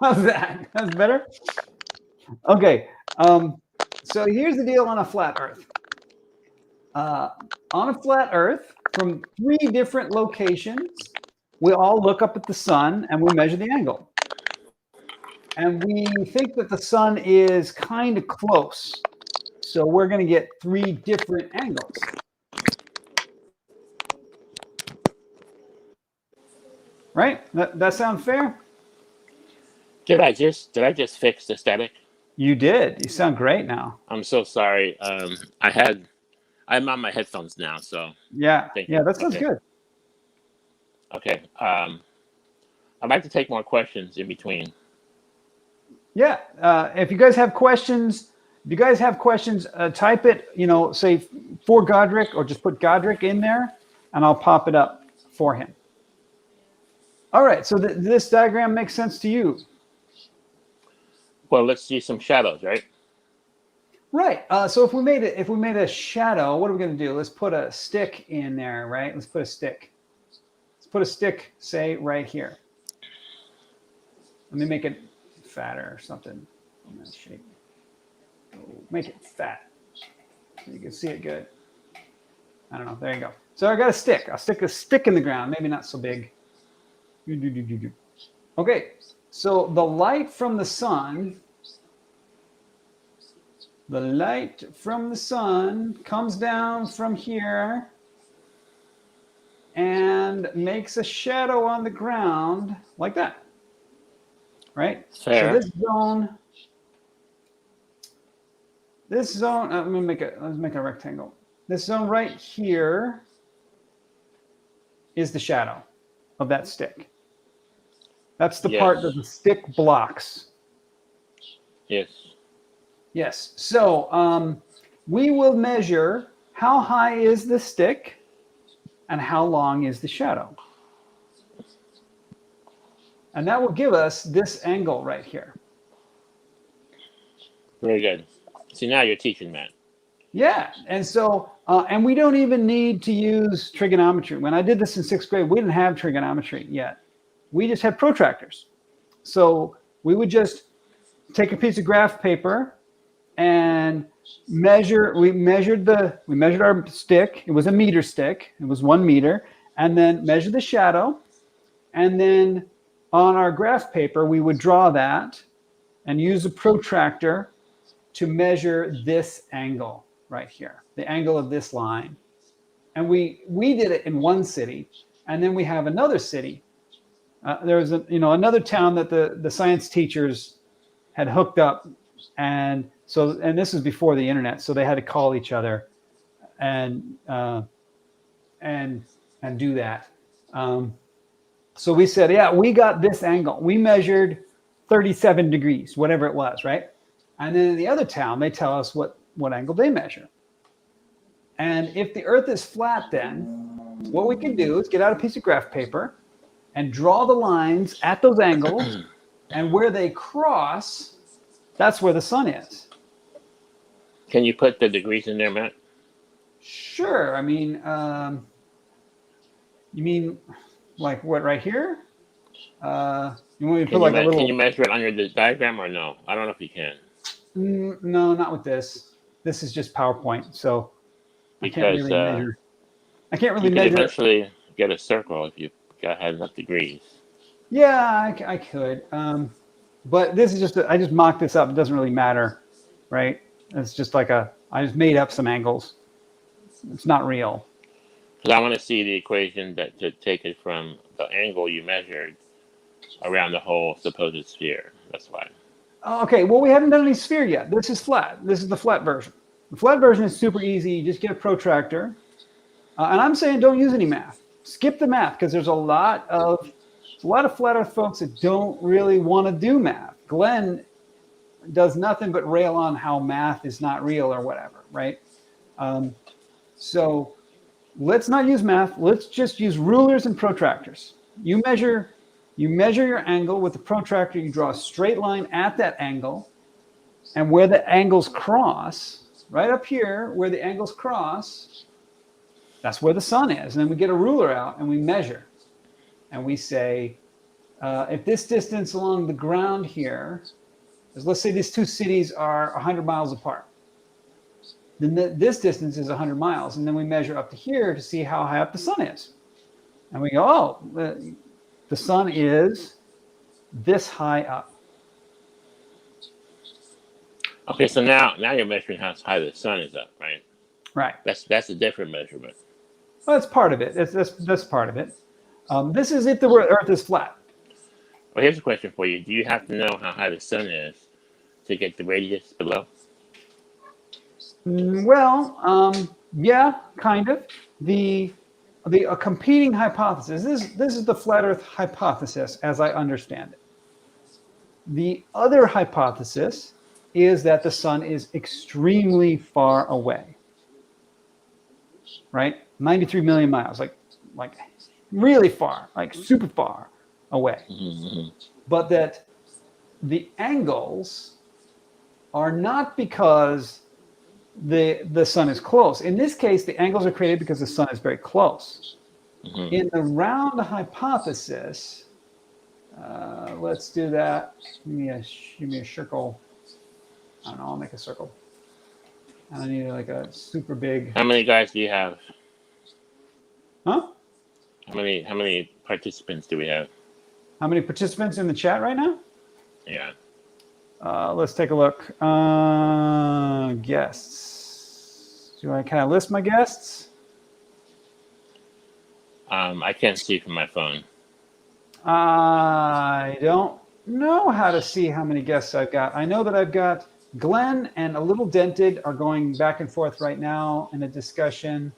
How's that? That's better. Okay. So here's the deal on a flat Earth. On a flat Earth, from 3 different locations, we all look up at the sun and we measure the angle. And we think that the sun is kind of close. So we're going to get 3 different angles. Right? That sound fair? Did I just fix the static? You did. You sound great now. I'm so sorry. I'm on my headphones now, so yeah, that sounds good. Okay. I'd like to take more questions in between. Yeah. If you guys have questions, type it, say for Godric, or just put Godric in there and I'll pop it up for him. All right. So this diagram makes sense to you. Well, let's see some shadows, right? Right. So if we made a shadow, what are we going to do? Let's put a stick in there, right? Let's put a stick. Let's put a stick, say, right here. Let me make it fatter or something in that shape. Make it fat so you can see it good. I don't know. There you go. So I got a stick. I'll stick a stick in the ground. Maybe not so big. Okay. So the light from the sun. The light from the sun comes down from here and makes a shadow on the ground like that. Right? Fair. So this zone, let's make a rectangle. this zone right here is the shadow of that stick. That's the part that the stick blocks. Yes. Yes. So we will measure how high is the stick and how long is the shadow. And that will give us this angle right here. Very good. See, now you're teaching, Matt. Yeah. And so, and we don't even need to use trigonometry. When I did this in 6th grade, we didn't have trigonometry yet. We just had protractors. So we would just take a piece of graph paper and measure. We measured our stick. It was a meter stick. It was 1 meter. And then measure the shadow. And then on our graph paper, we would draw that and use a protractor to measure this angle right here, the angle of this line. And we did it in one city. And then we have another city. There was another town that the science teachers had hooked up, and this was before the internet, so they had to call each other and do that. So we said, yeah, we got this angle. We measured 37 degrees, whatever it was, right? And then in the other town, they tell us what angle they measure. And if the Earth is flat, then what we can do is get out a piece of graph paper and draw the lines at those angles, and where they cross, that's where the sun is. Can you put the degrees in there, Matt? Sure. I mean, you mean like what, right here? You want me to put like a little... Can you measure it under the diagram or no? I don't know if you can. No, not with this. This is just PowerPoint, so I can't really measure. I can't really measure. You could eventually get a circle if you had enough degrees. Yeah, I could. But this is I just mocked this up. It doesn't really matter, right? It's just like I just made up some angles. It's not real. Because I want to see the equation to take it from the angle you measured around the whole supposed sphere. That's why. Okay, well, we haven't done any sphere yet. This is flat. This is the flat version. The flat version is super easy. You just get a protractor. And I'm saying don't use any math. Skip the math, because there's a lot of flat earth folks that don't really want to do math. Glenn does nothing but rail on how math is not real or whatever, right? So let's not use math. Let's just use rulers and protractors. You measure your angle with the protractor. You draw a straight line at that angle, and where the angles cross, right up here where the angles cross, that's where the sun is. And then we get a ruler out and we measure. And we say, if this distance along the ground here is, let's say these two cities are 100 miles apart, then this distance is 100 miles. And then we measure up to here to see how high up the sun is. And we go, oh, the sun is this high up. Okay, so now you're measuring how high the sun is up, right? Right. That's a different measurement. Well, that's part of it. That's part of it. This is if the Earth is flat. Well, here's a question for you. Do you have to know how high the sun is to get the radius below? Well, yeah, kind of. A competing hypothesis. This is the flat Earth hypothesis, as I understand it. The other hypothesis is that the sun is extremely far away. Right? 93 million miles, like really far, like super far away. Mm-hmm. But that the angles are not because the sun is close. In this case, the angles are created because the sun is very close. Mm-hmm. In the round hypothesis, let's do that. Give me a circle. I don't know, I'll make a circle. And I need like a super big. How many guys do you have? Huh? How many participants do we have? How many participants in the chat right now? Yeah. Let's take a look. Guests. Can I list my guests? I can't see from my phone. I don't know how to see how many guests I've got. I know that I've got Glenn and A Little Dented are going back and forth right now in a discussion.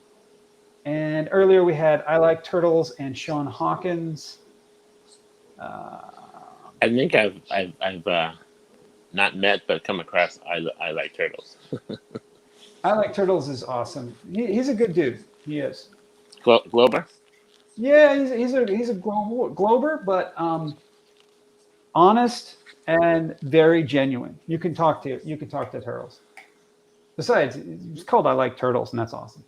And earlier we had I Like Turtles and Sean Hawkins. I think I've not met but come across I Like Turtles. I Like Turtles is awesome. He's a good dude. He is. Glober? Yeah, he's a Glober, but honest and very genuine. You can talk to Turtles. Besides, it's called I Like Turtles, and that's awesome.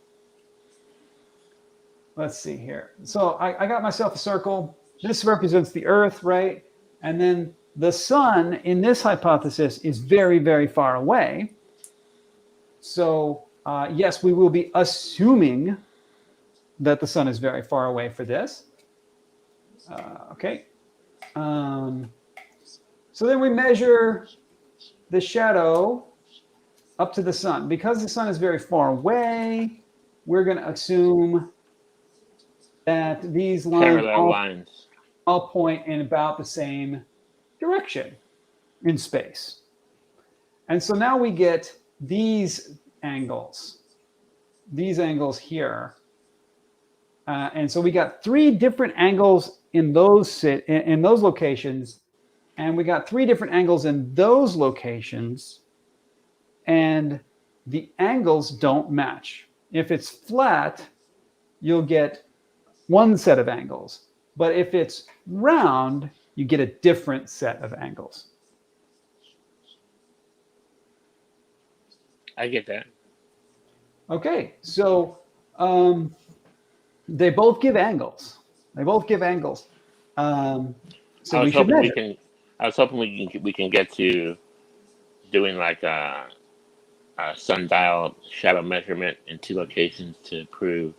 Let's see here. So I got myself a circle. This represents the Earth, right? And then the sun in this hypothesis is very, very far away. So yes, we will be assuming that the sun is very far away for this. Okay. So then we measure the shadow up to the sun. Because the sun is very far away, we're going to assume that these lines all point in about the same direction in space. And so now we get these angles here. And so we got 3 different angles in those locations, and we got 3 different angles in those locations, and the angles don't match. If it's flat, you'll get one set of angles, but if it's round, you get a different set of angles. I get that. Okay, so they both give angles. So we should measure. I was hoping we can get to doing like a sundial shadow measurement in 2 locations to prove.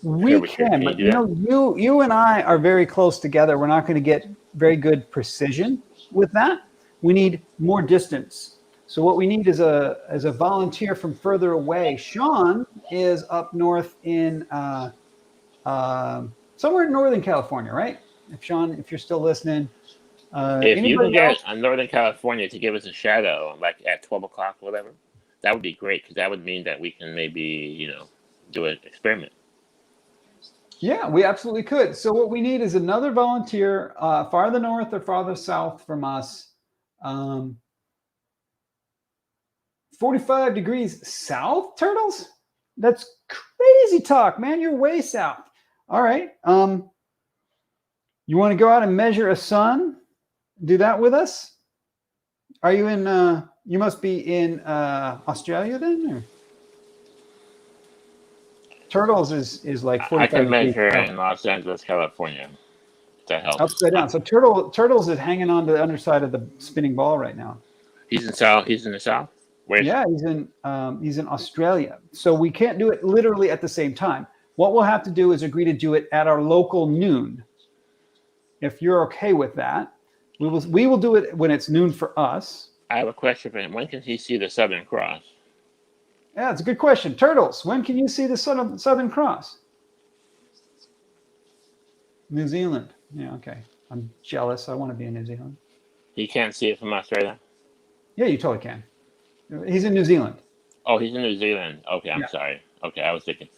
We can, but you and I are very close together. We're not going to get very good precision with that. We need more distance. So what we need is a volunteer from further away. Sean is up north in somewhere in Northern California, right? If you're still listening. If you can get Northern California to give us a shadow, like at 12 o'clock or whatever, that would be great, because that would mean that we can maybe, do an experiment. Yeah, we absolutely could. So what we need is another volunteer, farther north or farther south from us. 45 degrees south, Turtles? That's crazy talk, man. You're way south. All right. You want to go out and measure a sun? Do that with us? Are you in, you must be in Australia then? Or? Turtles is like 45 I can measure degrees in Los Angeles, California. If that helps. Upside down. So Turtles is hanging on to the underside of the spinning ball right now. He's in the south? Where? Yeah, he's in Australia. So we can't do it literally at the same time. What we'll have to do is agree to do it at our local noon. If you're okay with that, we will do it when it's noon for us. I have a question for him. When can he see the Southern Cross? Yeah, it's a good question. Turtles, when can you see the Southern Cross? New Zealand. Yeah, okay. I'm jealous. I want to be in New Zealand. He can't see it from Australia? Yeah, you totally can. He's in New Zealand. Oh, he's in New Zealand. Okay, I'm sorry. Okay, I was thinking.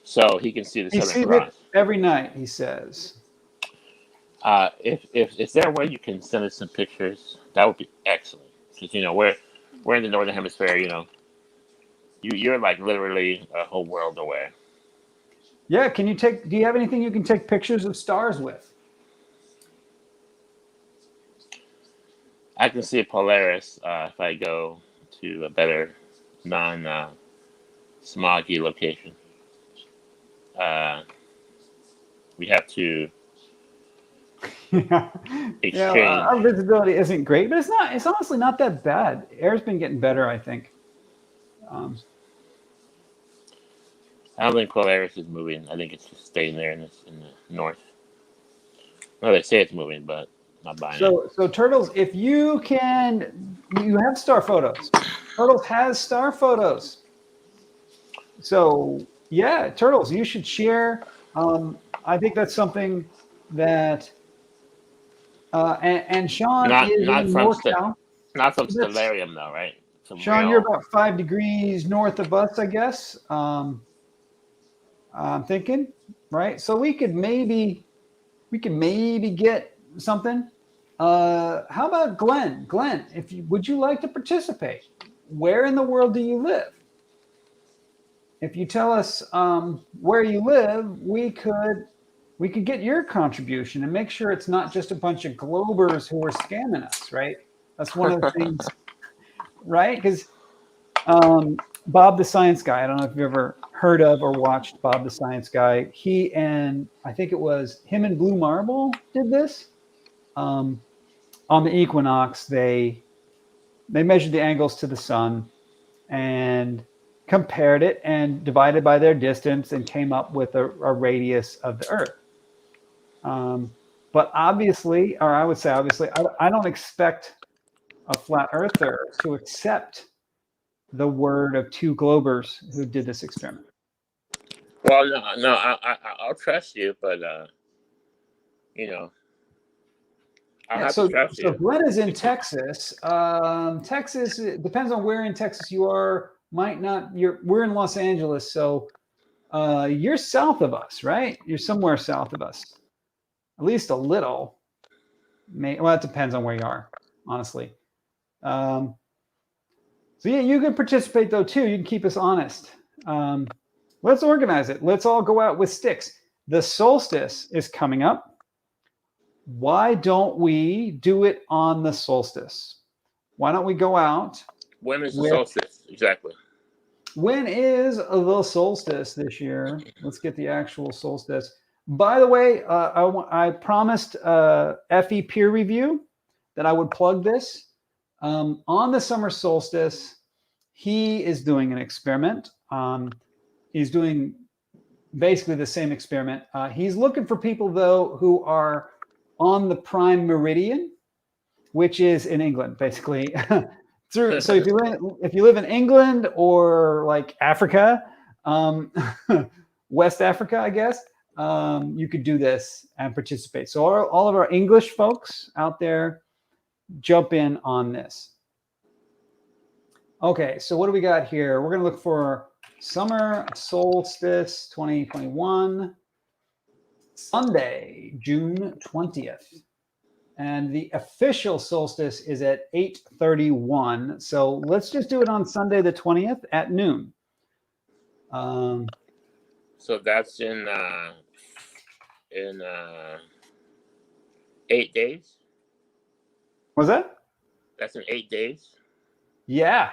So he can see the Southern Cross. It every night, he says. If is there a way you can send us some pictures? That would be excellent. Because we're in the Northern Hemisphere. You're like literally a whole world away. Yeah. Do you have anything you can take pictures of stars with? I can see Polaris if I go to a better non-smoggy location. We have to exchange. Our visibility isn't great, but it's honestly not that bad. Air's been getting better, I think. I don't think Polaris is moving. I think it's just staying there in the north. Well, they say it's moving, but not buying it. So Turtles, if you have star photos. Turtles has star photos. So yeah, Turtles, you should share. I think that's something that and Sean not is not in from NorCal. not from Stellarium though, right? some Sean, you're real. about 5 degrees north of us, I guess. I'm thinking, right? So we could maybe get something. How about Glenn? Glenn, would you like to participate? Where in the world do you live? If you tell us where you live, we could get your contribution and make sure it's not just a bunch of Globers who are scamming us, right? That's one of the things, right? Because Bob the Science Guy, I don't know if you've ever heard of or watched Bob the Science Guy. He and I think it was him and Blue Marble did this. On the equinox, they measured the angles to the sun and compared it and divided by their distance and came up with a radius of the Earth. But obviously, or I would say obviously, I don't expect a flat earther to accept the word of 2 Globers who did this experiment. Well, no, I'll trust you, but you know, I'll have to trust So you. Glenn is in Texas. Texas, it depends on where in Texas you are. Might not. We're in Los Angeles, so you're south of us, right? You're somewhere south of us, at least a little. Well, it depends on where you are, honestly. So yeah, you can participate though too. You can keep us honest. Let's organize it. Let's all go out with sticks. The solstice is coming up. Why don't we do it on the solstice? Why don't we go out? When is the solstice exactly? When is the solstice this year? Let's get the actual solstice. By the way, I promised FE peer review that I would plug this. On the summer solstice, he is doing an experiment. He's doing basically the same experiment. He's looking for people, though, who are on the prime meridian, which is in England, basically. So if you live in England or like Africa, West Africa, I guess, you could do this and participate. So all of our English folks out there, jump in on this. Okay, so what do we got here? We're going to look for summer solstice 2021, Sunday, June 20th. And the official solstice is at 8:31. So let's just do it on Sunday the 20th at noon. So that's in 8 days. Was that? That's in 8 days. Yeah.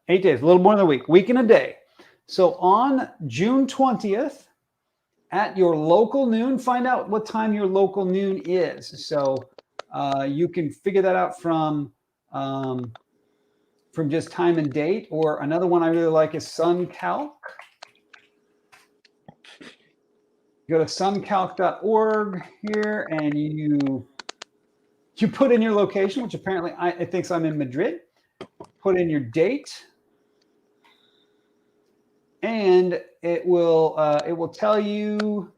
8 days, a little more than a week and a day. So on June 20th at your local noon, find out what time your local noon is. So you can figure that out from just time and date, or another one I really like is SunCalc. Go to suncalc.org here, and you put in your location, which apparently it thinks I'm in Madrid. Put in your date, and it will tell you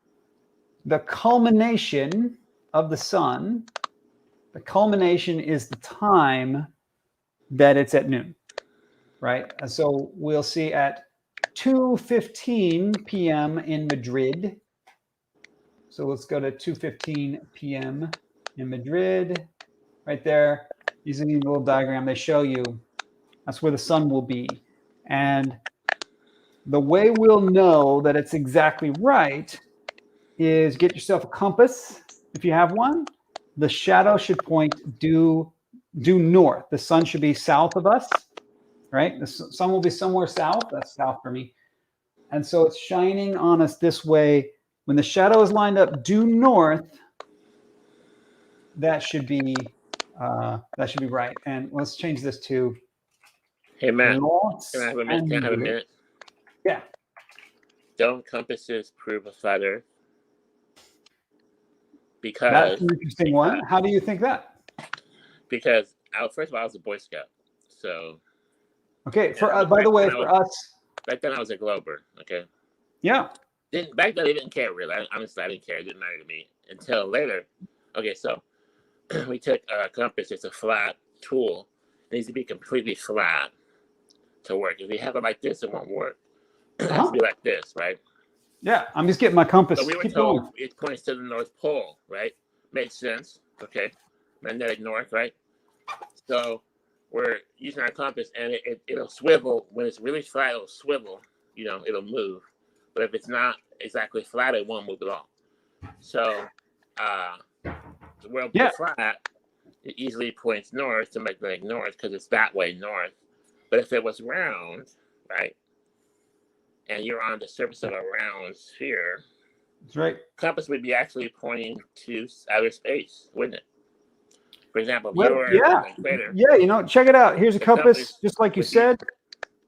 the culmination of the sun. The culmination is the time that it's at noon, right? So we'll see at 2:15 p.m. in Madrid. So let's go to 2:15 p.m. in Madrid, right there. Using a little diagram, they show you that's where the sun will be. And the way we'll know that it's exactly right is get yourself a compass if you have one. The shadow should point due north. The sun should be south of us, right? The sun will be somewhere south. That's south for me. And so it's shining on us this way. When the shadow is lined up due north, that should be right. And let's change this to. Hey Matt, can I have a minute? Yeah. Don't compasses prove a flat Earth? Because that's an interesting one. How do you think that? Because first of all, I was a Boy Scout, so. Okay. By the way, for us. Back then, I was a Glober. Okay. Yeah. Back then, I didn't care really. Honestly, I didn't care. It didn't matter to me until later. Okay, so we took a compass. It's a flat tool. It needs to be completely flat. to work. If you have it like this, it won't work. It has to be like this, right? Yeah, I'm just getting my compass. So we were Keep told going. it points to the North Pole, right? Makes sense. Okay. Magnetic north, right? So we're using our compass, and it'll swivel. When it's really flat, it'll swivel. It'll move. But if it's not exactly flat, it won't move at all. So the world being flat, it easily points north to magnetic north because it's that way north. But if it was round, right, and you're on the surface of a round sphere, That's right. compass would be actually pointing to outer space, wouldn't it? For example, if Well, you were yeah, in the equator, yeah. Check it out. Here's a the compass, just like you would be said.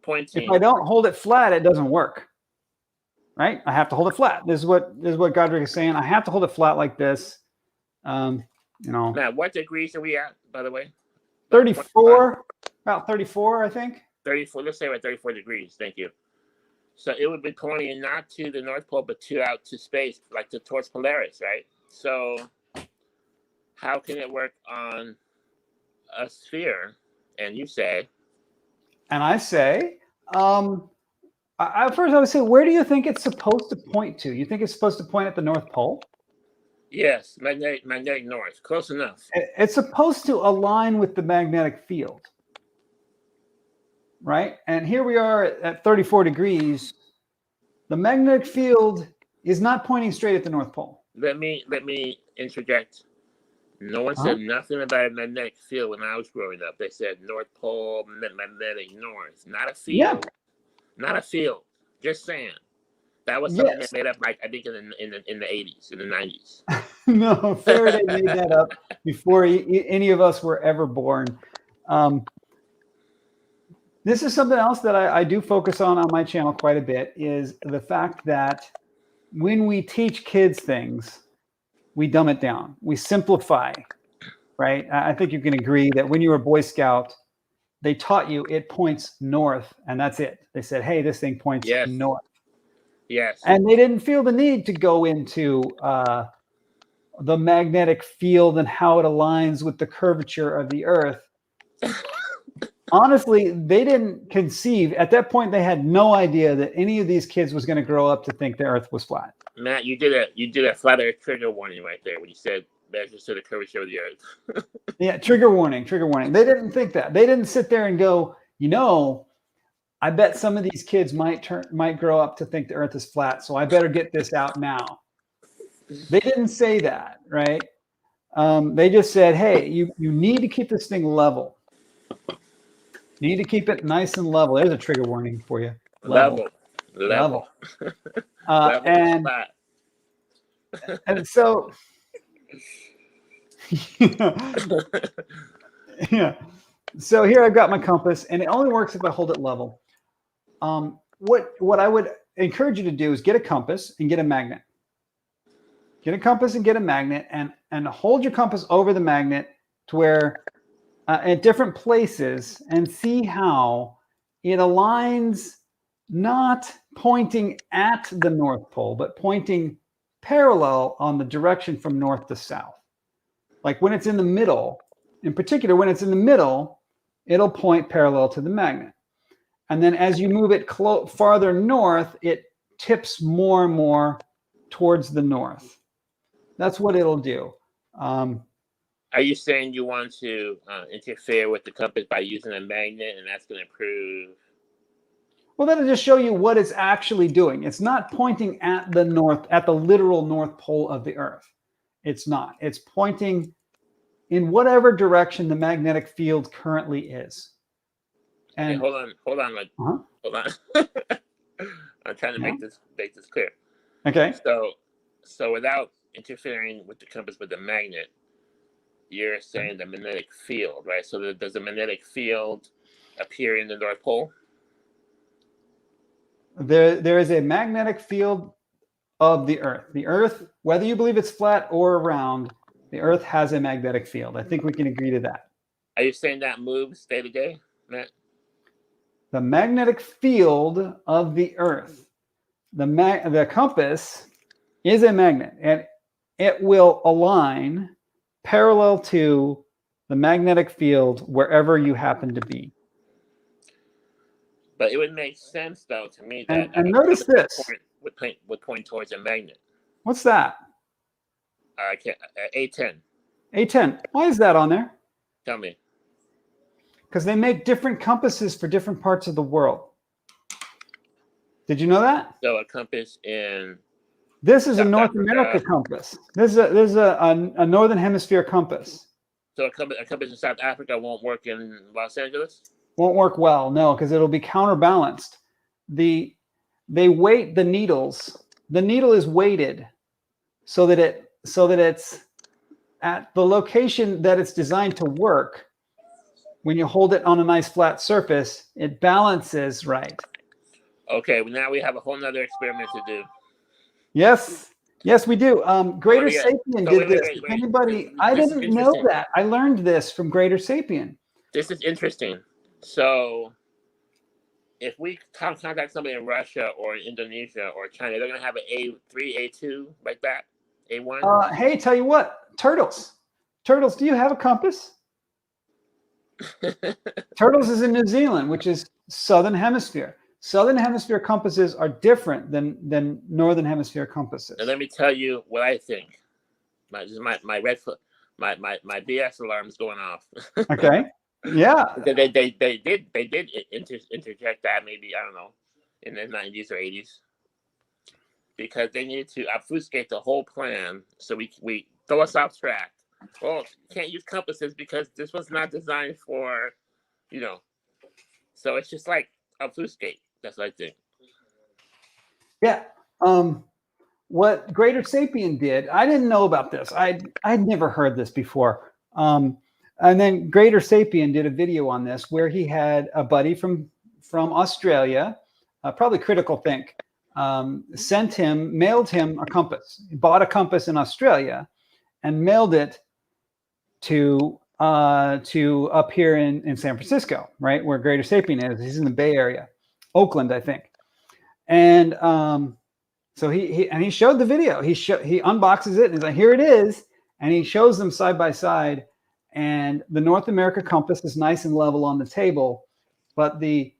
pointing. If I don't hold it flat, it doesn't work. Right? I have to hold it flat. This is what Godric is saying. I have to hold it flat like this. Now, what degrees are we at, by the way? 34, about 34, I think. 34. Let's say we're at 34 degrees. Thank you. So it would be pointing not to the North Pole, but out to space, like towards Polaris, right? So how can it work on a sphere? And you say, and I say, first I would say, where do you think it's supposed to point to? You think it's supposed to point at the North Pole? yes, magnetic north. Close enough. It's supposed to align with the magnetic field, right? And here we are at 34 degrees. The magnetic field is not pointing straight at the North Pole. Let me interject. No one said nothing about a magnetic field when I was growing up. They said North Pole, magnetic north. Not a field. Yeah. Not a field. Just saying. That was something they made up, like I think in the 80s, in the 90s. No, Faraday made that up before any of us were ever born. This is something else that I do focus on my channel quite a bit, is the fact that when we teach kids things, we dumb it down. We simplify, right? I think you can agree that when you were a Boy Scout, they taught you it points north, and that's it. They said, hey, this thing points north. Yes. And they didn't feel the need to go into the magnetic field and how it aligns with the curvature of the Earth. Honestly, they didn't conceive. At that point, they had no idea that any of these kids was going to grow up to think the Earth was flat. Matt, you did a flat Earth trigger warning right there when you said measures to the curvature of the Earth. Yeah, trigger warning. They didn't think that. They didn't sit there and go, I bet some of these kids might grow up to think the Earth is flat, so I better get this out now. They didn't say that, right? They just said, hey, you need to keep this thing level. You need to keep it nice and level. There's a trigger warning for you. Level. And so, yeah. So here I've got my compass, and it only works if I hold it level. What I would encourage you to do is get a compass and get a magnet. Get a compass and get a magnet, and hold your compass over the magnet to where at different places, and see how it aligns, not pointing at the North Pole, but pointing parallel on the direction from north to south. Like when it's in the middle, in particular, when it's in the middle, it'll point parallel to the magnet. And then as you move it farther north, it tips more and more towards the north. That's what it'll do. Are you saying you want to interfere with the compass by using a magnet, and that's going to prove? Well, that'll just show you what it's actually doing. It's not pointing at the north, at the literal North Pole of the Earth. It's not. It's pointing in whatever direction the magnetic field currently is. And hold on. Hold on. I'm trying to make this clear. Okay. So without interfering with the compass with the magnet, you're saying the magnetic field, right? So does the magnetic field appear in the North Pole? There is a magnetic field of the Earth. The Earth, whether you believe it's flat or round, the Earth has a magnetic field. I think we can agree to that. Are you saying that moves day to day, Matt? The magnetic field of the Earth, the compass is a magnet, and it will align parallel to the magnetic field wherever you happen to be. But it would make sense, though, to me that And notice this. would point towards a magnet. What's that? I can't. A10. A10. Why is that on there? Tell me. Because they make different compasses for different parts of the world. Did you know that? So a compass in. This is a South North Africa. America compass. This is a Northern Hemisphere compass. So a compass in South Africa won't work in Los Angeles? Won't work well, no, because it'll be counterbalanced. They weight the needles. The needle is weighted so that it's at the location that it's designed to work. When you hold it on a nice flat surface, it balances right. Okay, well, now we have a whole nother experiment to do. Yes, we do. Greater Sapien did this. Wait. Anybody? I didn't know that. I learned this from Greater Sapien. This is interesting. So, if we contact somebody in Russia or Indonesia or China, they're going to have an A3, A2 like that, A1. Hey, tell you what, turtles. Do you have a compass? Turtles is in New Zealand, which is Southern Hemisphere. Southern Hemisphere compasses are different than Northern Hemisphere compasses. And let me tell you what I think. My BS alarm is going off. Okay. Yeah. They did interject that maybe, I don't know, in the 90s or 80s, because they needed to obfuscate the whole plan. So we throw us off track. Well, you can't use compasses because this was not designed for, So it's just like obfuscate. That's what I think. Yeah. What Greater Sapien did, I didn't know about this. I'd never heard this before. And then Greater Sapien did a video on this where he had a buddy from Australia, probably Critical Think, mailed him a compass. He bought a compass in Australia and mailed it to up here in San Francisco, right, where Greater Sapien is. He's in the Bay Area, Oakland, I think. And so he showed the video. He unboxes it and he's like, here it is. And he shows them side by side. And the North America compass is nice and level on the table, but the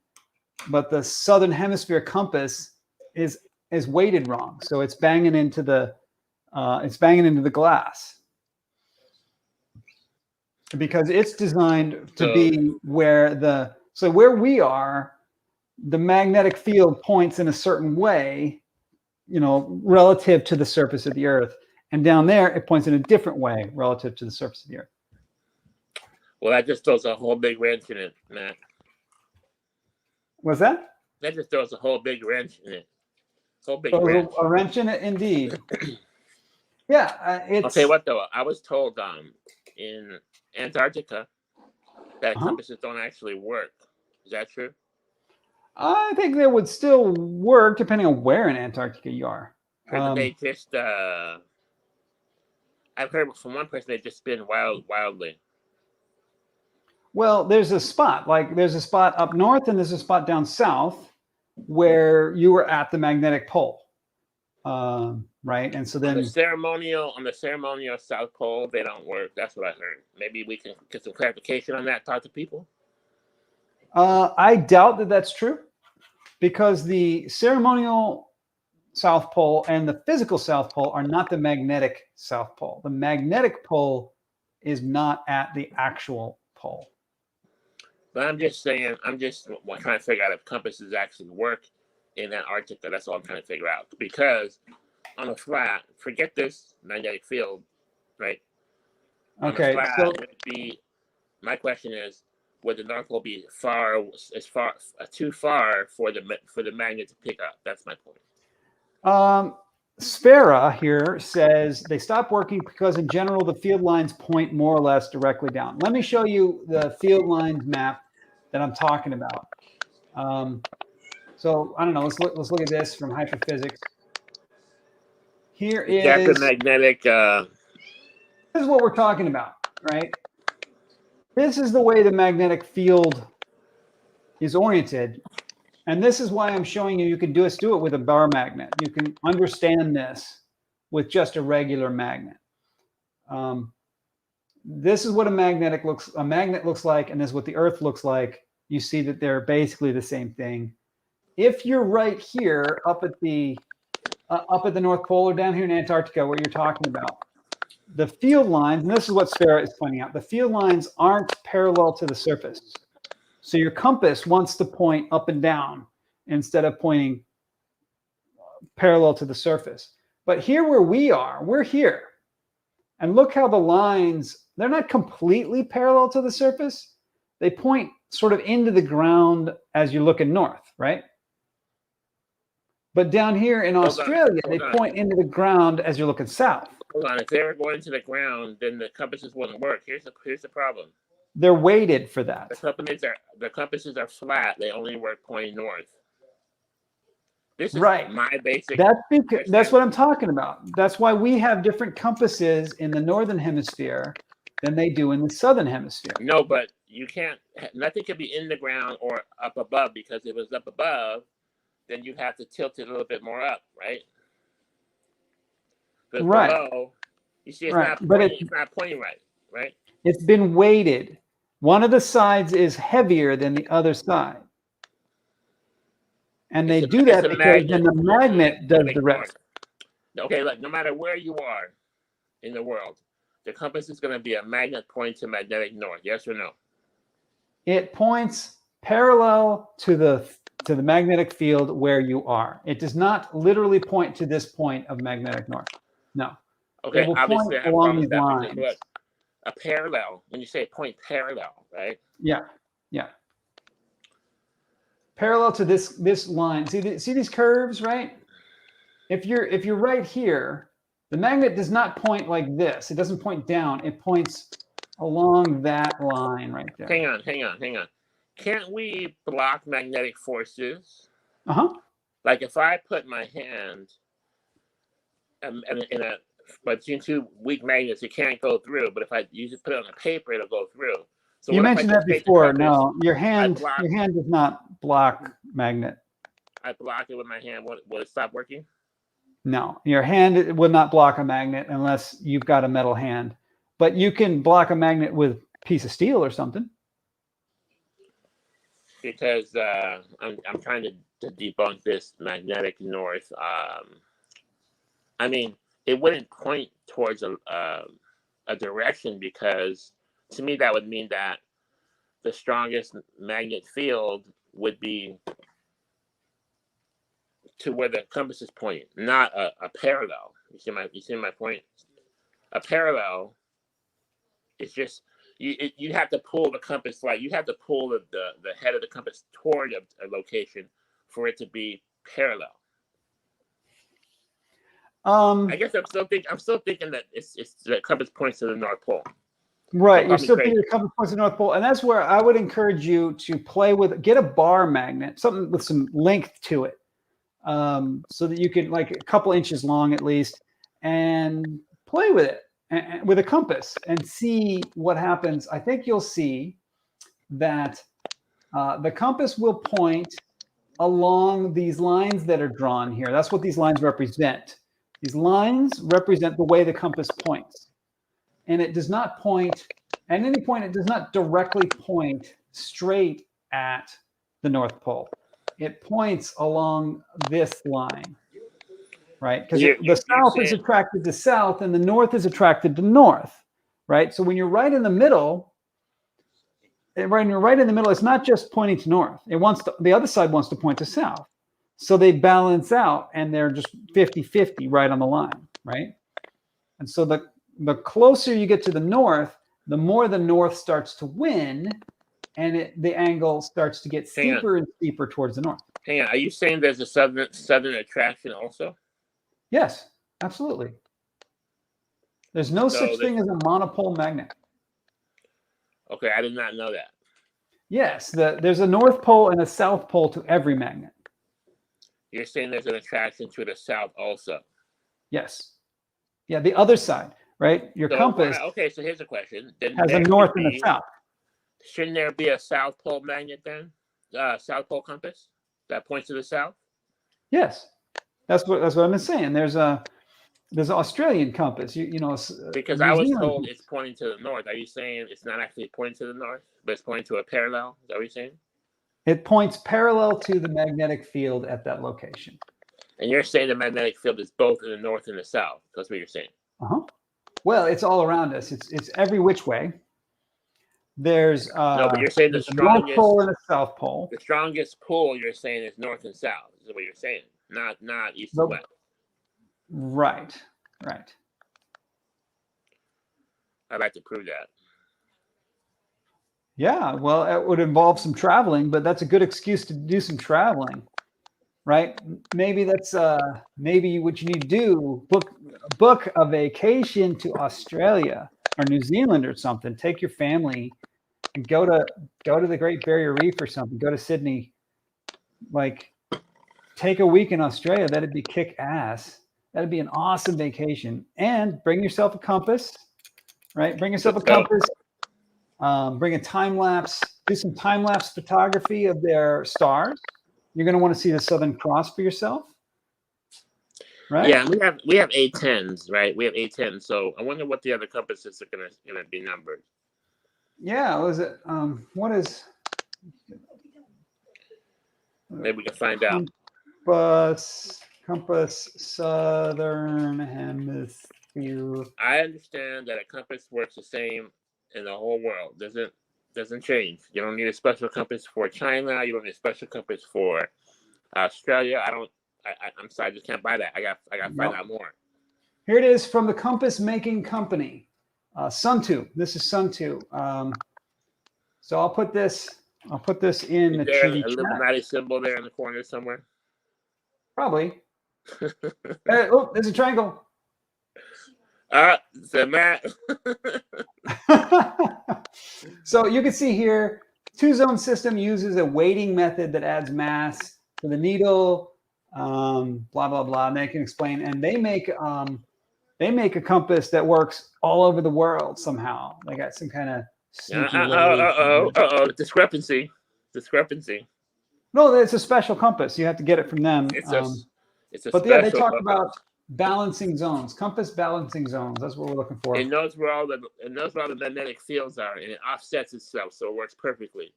Southern Hemisphere compass is weighted wrong. So it's banging into the glass. Because it's designed to be where we are, the magnetic field points in a certain way, relative to the surface of the Earth. And down there, it points in a different way relative to the surface of the Earth. Well, that just throws a whole big wrench in it, Matt. What's that? That just throws a whole big wrench in it. A wrench in it, indeed. Yeah. I'll tell you what, though. I was told in Antarctica that compasses don't actually work. Is that true? I think they would still work depending on where in Antarctica you are. They just, I've heard from one person they just spin wildly. Well, there's a spot up north and there's a spot down south where you were at the magnetic pole. Right. And so then on the ceremonial South Pole, they don't work. That's what I heard. Maybe we can get some clarification on that, talk to people. I doubt that that's true, because the ceremonial South Pole and the physical South Pole are not the magnetic South Pole. The magnetic pole is not at the actual pole. But I'm just saying, trying to figure out if compasses actually work in Antarctica. That's all I'm trying to figure out. Because on a flat, forget this magnetic field, right? Okay. My question is, would the North Pole be too far for the magnet to pick up? That's my point. Sphera here says they stop working because in general the field lines point more or less directly down. Let me show you the field lines map that I'm talking about. So I don't know. Let's look at this from hyperphysics. Here is that's the magnetic. This is what we're talking about, right? This is the way the magnetic field is oriented. And this is why I'm showing you can do it with a bar magnet. You can understand this with just a regular magnet. This is what a magnet looks like, and this is what the Earth looks like you see that they're basically the same thing. If you're right here up at the North Pole or down here in Antarctica, where you're talking about, the field lines, and this is what Sarah is pointing out, the field lines aren't parallel to the surface. So your compass wants to point up and down instead of pointing parallel to the surface. But here where we are, we're here. And look how the lines, they're not completely parallel to the surface. They point sort of into the ground as you're looking north, right? But down here in Australia, they point into the ground as you're looking south. Hold on. If they were going to the ground, then the compasses wouldn't work. Here's the problem. They're weighted for that. The compasses are flat. They only work pointing north. This is right. my basic. That's what I'm talking about. That's why we have different compasses in the northern hemisphere than they do in the southern hemisphere. No, but you can't. Nothing can be in the ground or up above, because if it was up above, then you have to tilt it a little bit more up, right? Because below, you see, it's not pointing right, right? It's been weighted. One of the sides is heavier than the other side. And they do that because then the magnet does the rest. Okay, look, no matter where you are in the world, the compass is going to be a magnet pointing to magnetic north, yes or no? It points parallel to the magnetic field where you are. It does not literally point to this point of magnetic north. No. Okay, it will obviously point along these lines. Look, a parallel, when you say point parallel, right? Yeah, yeah. Parallel to this line. See these curves, right? If you're right here, the magnet does not point like this. It doesn't point down. It points along that line right there. Hang on. Can't we block magnetic forces? Like if I put my hand between two weak magnets, it can't go through. But if I put it on a paper, it'll go through. So you mentioned that before. No, your hand does not block magnet. I block it with my hand. Will it stop working? No, your hand will not block a magnet unless you've got a metal hand. But you can block a magnet with a piece of steel or something. Because I'm trying to debunk this magnetic north. I mean, it wouldn't point towards a direction, because to me that would mean that the strongest magnet field would be to where the compass is pointing, not a parallel. You see my point? A parallel is just you have to pull the compass, like you have to pull the head of the compass toward a location for it to be parallel. I guess I'm still thinking that it's the compass points to the North Pole. Right, you're still thinking the compass points to the North Pole, and that's where I would encourage you to play with. Get a bar magnet, something with some length to it, so that you can, like a couple inches long at least, and play with it and with a compass and see what happens. I think you'll see that the compass will point along these lines that are drawn here. That's what these lines represent. These lines represent the way the compass points. And it does not point, at any point, it does not directly point straight at the North Pole. It points along this line, right? Because the south is attracted to south and the north is attracted to north, right? So when you're right in the middle, it's not just pointing to north. The other side wants to point to south. So they balance out and they're just 50-50 right on the line, right? And so the closer you get to the north, the more the north starts to win, and the angle starts to get steeper and steeper towards the north. Hang on, are you saying there's a southern attraction also? Yes, absolutely. There's no such thing as a monopole magnet. Okay, I did not know that. Yes, there's a north pole and a south pole to every magnet. You're saying there's an attraction to the south also? Yes. Yeah, the other side, right? Your compass. Okay, so here's a question. Has a north and a south. Shouldn't there be a south pole magnet then? South pole compass that points to the south? Yes, that's what I've been saying. There's an Australian compass. Because I was told it's pointing to the north. Are you saying it's not actually pointing to the north, but it's pointing to a parallel? Is that what you're saying? It points parallel to the magnetic field at that location. And you're saying the magnetic field is both in the north and the south. That's what you're saying. Uh-huh. Well, it's all around us. It's every which way. There's No, but you're saying the there's a North strongest Pole and a South Pole. the strongest pull you're saying is north and south. Is what you're saying. Not east and west. Right. I'd like to prove that. Yeah, well, it would involve some traveling, but that's a good excuse to do some traveling, right? Maybe that's maybe what you need to do, book a vacation to Australia or New Zealand or something. Take your family and go to the Great Barrier Reef or something. Go to Sydney. Like, take a week in Australia. That'd be kick ass. That'd be an awesome vacation. And bring yourself a compass, right? Bring yourself a compass. Bring a time lapse. Do some time lapse photography of their stars. You're going to want to see the Southern Cross for yourself, right? Yeah, we have A10s, right? We have A10s. So I wonder what the other compasses are gonna be numbered. Yeah, was it? What is? Maybe we can find out. Compass Southern Hemisphere. I understand that a compass works the same in the whole world. Doesn't change. You don't need a special compass for China. You don't need a special compass for Australia. I'm sorry, I just can't buy that. I got to find out more. Here it is from the Compass Making Company, Suntu. This is Suntu. So I'll put this in the treaty Is there a Illuminati symbol there in the corner somewhere? Probably. Oh, there's a triangle. The map. So you can see here, two-zone system uses a weighting method that adds mass to the needle, blah, blah, blah. And they can explain, and they make a compass that works all over the world somehow. They got some kind of discrepancy. No, it's a special compass. You have to get it from them. But yeah, they talk about balancing zones, compass balancing zones. That's what we're looking for. It knows where all the magnetic fields are, and it offsets itself, so it works perfectly.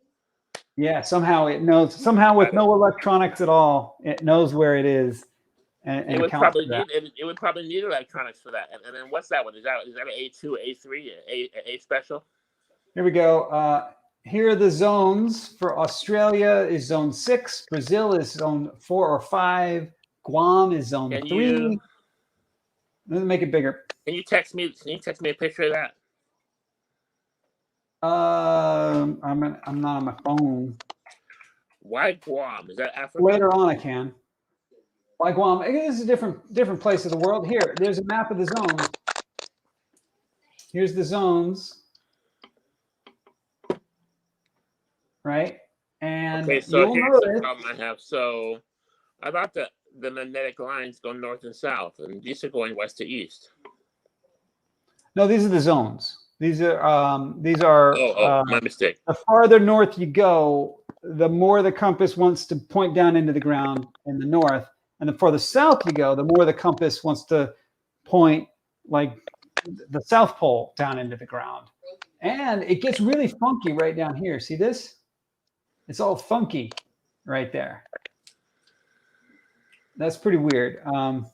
Yeah, somehow it knows. Somehow with no electronics at all, it knows where it is, and it would probably need electronics for that. And then what's that one? Is that an A2, A3, A special? Here we go. Here are the zones for Australia is zone 6, Brazil is zone 4 or 5, Guam is zone 3. Let me make it bigger. Can you text me a picture of that? I'm not on my phone. Why Guam? Is that Africa? Later on I can. Why Guam? It is a different place of the world. Here, there's a map of the zones. Here's the zones. Right? And okay, so here's the problem I have. So I thought that the magnetic lines go north and south, and these are going west to east. No, these are the zones. These are my mistake. The farther north you go, the more the compass wants to point down into the ground in the north, and the further south you go, the more the compass wants to point like the South Pole down into the ground. And it gets really funky right down here. See this? It's all funky right there. That's pretty weird. The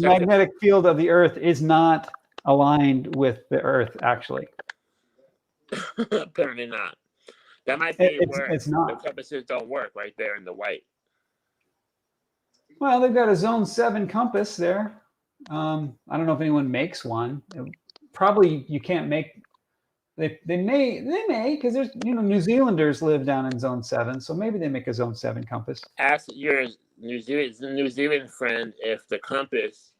magnetic field of the Earth is not aligned with the Earth, actually. Apparently not. That might be where the compasses don't work, right there in the white. Well, they've got a zone 7 compass there. I don't know if anyone makes one. Probably you can't make. They may because there's New Zealanders live down in zone 7, so maybe they make a zone 7 compass. Ask your New Zealand friend if the compass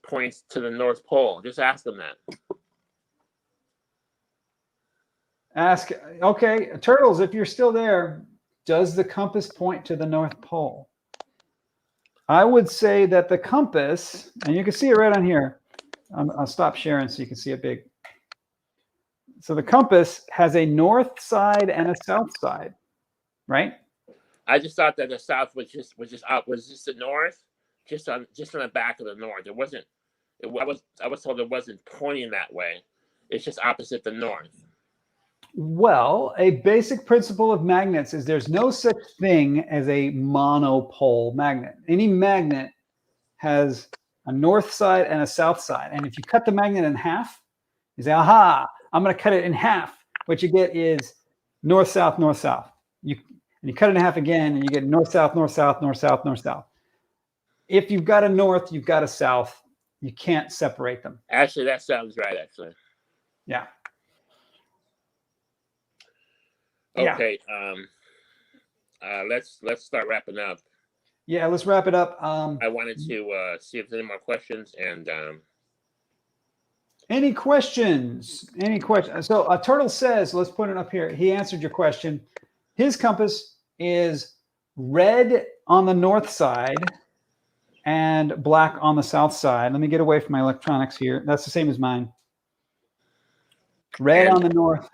points to the North Pole. Just ask them that. Okay, Turtles, if you're still there, does the compass point to the North Pole? I would say that the compass, and you can see it right on here. I'll stop sharing so you can see it big. So the compass has a north side and a south side, right? I just thought that the south was just the north, just on the back of the north. It wasn't. I was told it wasn't pointing that way. It's just opposite the north. Well, a basic principle of magnets is there's no such thing as a monopole magnet. Any magnet has a north side and a south side. And if you cut the magnet in half, you say, aha, I'm going to cut it in half. What you get is north, south, north, south. You cut it in half again, and you get north, south, north, south, north, south, north, south. If you've got a north, you've got a south. You can't separate them. Actually, that sounds right, actually. Yeah. Okay. Let's start wrapping up. Yeah, let's wrap it up. I wanted to see if there's any more questions, and any questions? Any questions? So Turtle says, let's put it up here. He answered your question. His compass is red on the north side and black on the south side. Let me get away from my electronics here. That's the same as mine. Red on the north.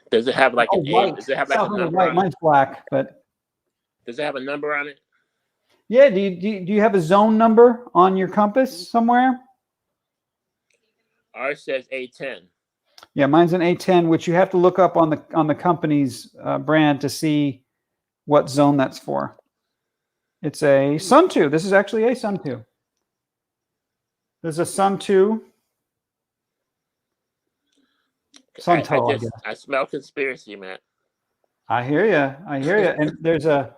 Does it have like an white. Does it have like South a number white. on Mine's black, but does it have a number on it? yeah. Do you have a zone number on your compass somewhere? Ours says A10. Yeah, mine's an A10, which you have to look up on the company's brand to see what zone that's for. It's a Sun 2. This is actually a Sun 2. There's a Sun 2. I smell conspiracy, Matt. I hear you. And there's a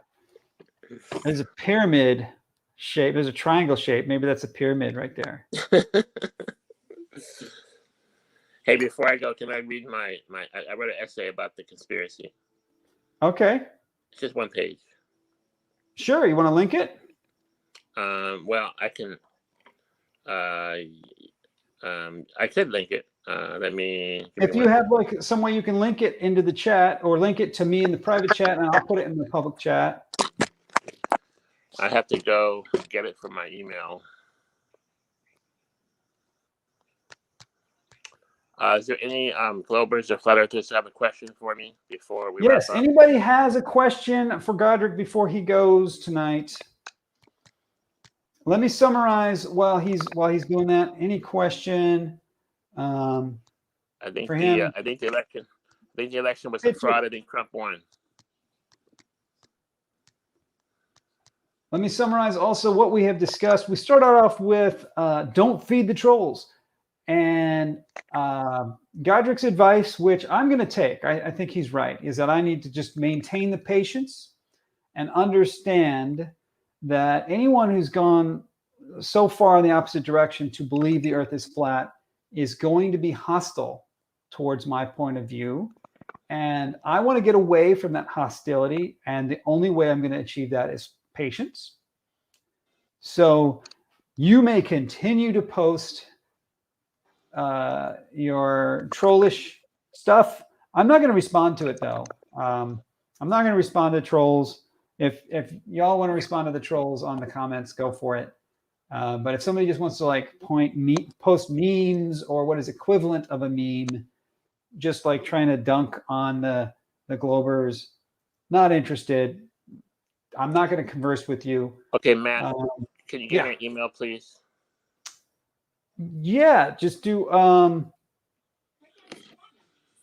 pyramid shape. There's a triangle shape. Maybe that's a pyramid right there. Hey, before I go, can I read I wrote an essay about the conspiracy. Okay. It's just one page. Sure. You want to link it? Well, I can. I could link it. Let me. If you have like some way you can link it into the chat, or link it to me in the private chat, and I'll put it in the public chat. I have to go get it from my email. Is there any Globers or Flat Earthers that have a question for me before we Yes, wrap up? anybody has a question for Godric before he goes tonight? Let me summarize while he's doing that. Any question? I think for the him? I think the election was a fraud. I think Trump won. Let me summarize also what we have discussed. We started off with don't feed the trolls. And Godric's advice, which I'm going to take, I think he's right, is that I need to just maintain the patience and understand that anyone who's gone so far in the opposite direction to believe the earth is flat is going to be hostile towards my point of view. And I want to get away from that hostility. And the only way I'm going to achieve that is patience. So you may continue to post your trollish stuff. I'm not going to respond to it though. I'm not going to respond to trolls. If y'all want to respond to the trolls on the comments, go for it. But if somebody just wants to like post memes or what is equivalent of a meme, just like trying to dunk on the Globers, not interested. I'm not going to converse with you. Okay, Matt, can you give me an email, please? Yeah, just do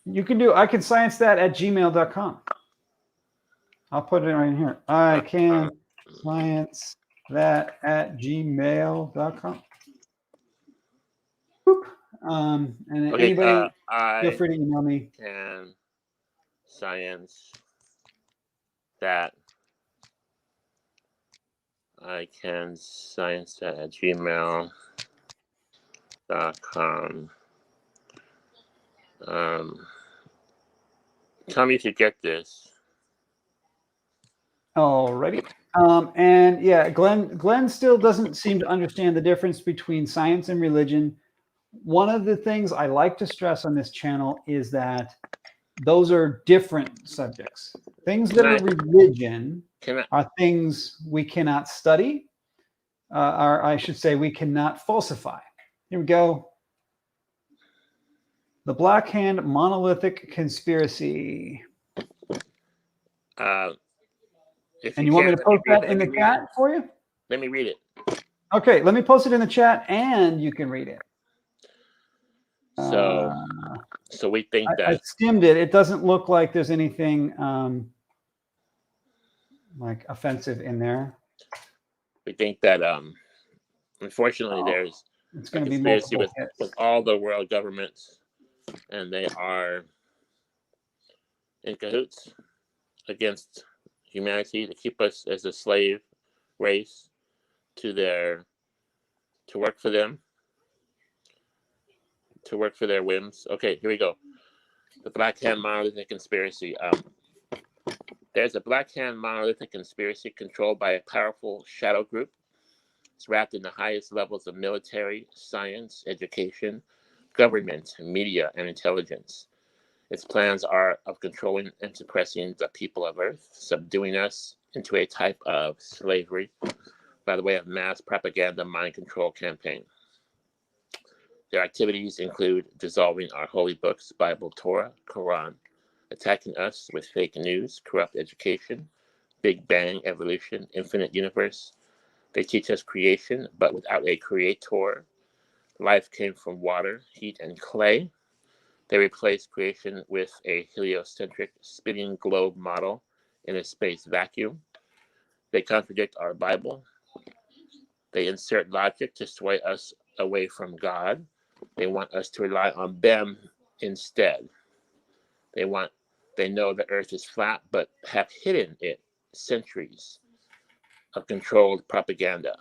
you can do I can science that at gmail.com. I'll put it right here. I can science that at gmail.com. And Okay, anybody feel free to email me. Can science that I can science that at gmail.com. Tell me if you get this. Alrighty. And yeah, Glenn still doesn't seem to understand the difference between science and religion. One of the things I like to stress on this channel is that those are different subjects. Things that are religion are things we cannot study, or I should say we cannot falsify. Here we go. The Black Hand Monolithic Conspiracy. And you want me to post that in the chat for you? Let me read it. Okay, let me post it in the chat and you can read it. So So we think I that skimmed it. It doesn't look like there's anything like offensive in there. Unfortunately, Oh, there's it's a going to be conspiracy multiple with hits. all the world governments, and they are in cahoots against humanity to keep us as a slave race to work for them, to work for their whims. Okay, here we go. The Black Hand Monolithic Conspiracy. There's a Black Hand Monolithic Conspiracy controlled by a powerful shadow group. It's wrapped in the highest levels of military, science, education, government, media, and intelligence. Its plans are of controlling and suppressing the people of Earth, subduing us into a type of slavery by the way of mass propaganda mind control campaign. Their activities include dissolving our holy books, Bible, Torah, Quran, attacking us with fake news, corrupt education, Big Bang, evolution, infinite universe. They teach us creation, but without a creator. Life came from water, heat, and clay. They replace creation with a heliocentric spinning globe model in a space vacuum. They contradict our Bible. They insert logic to sway us away from God. They want us to rely on them instead. They know the earth is flat, but have hidden it centuries of controlled propaganda.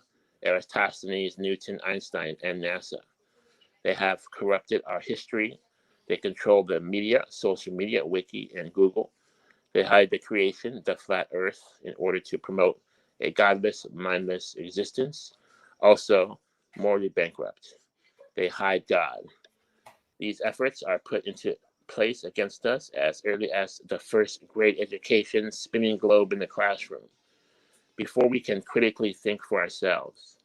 Eratosthenes, Newton, Einstein, and NASA. They have corrupted our history. They control the media, social media, Wiki, and Google. They hide the creation, the flat earth, in order to promote a godless, mindless existence. Also, morally bankrupt. They hide God. These efforts are put into place against us as early as the first grade education spinning globe in the classroom, before we can critically think for ourselves.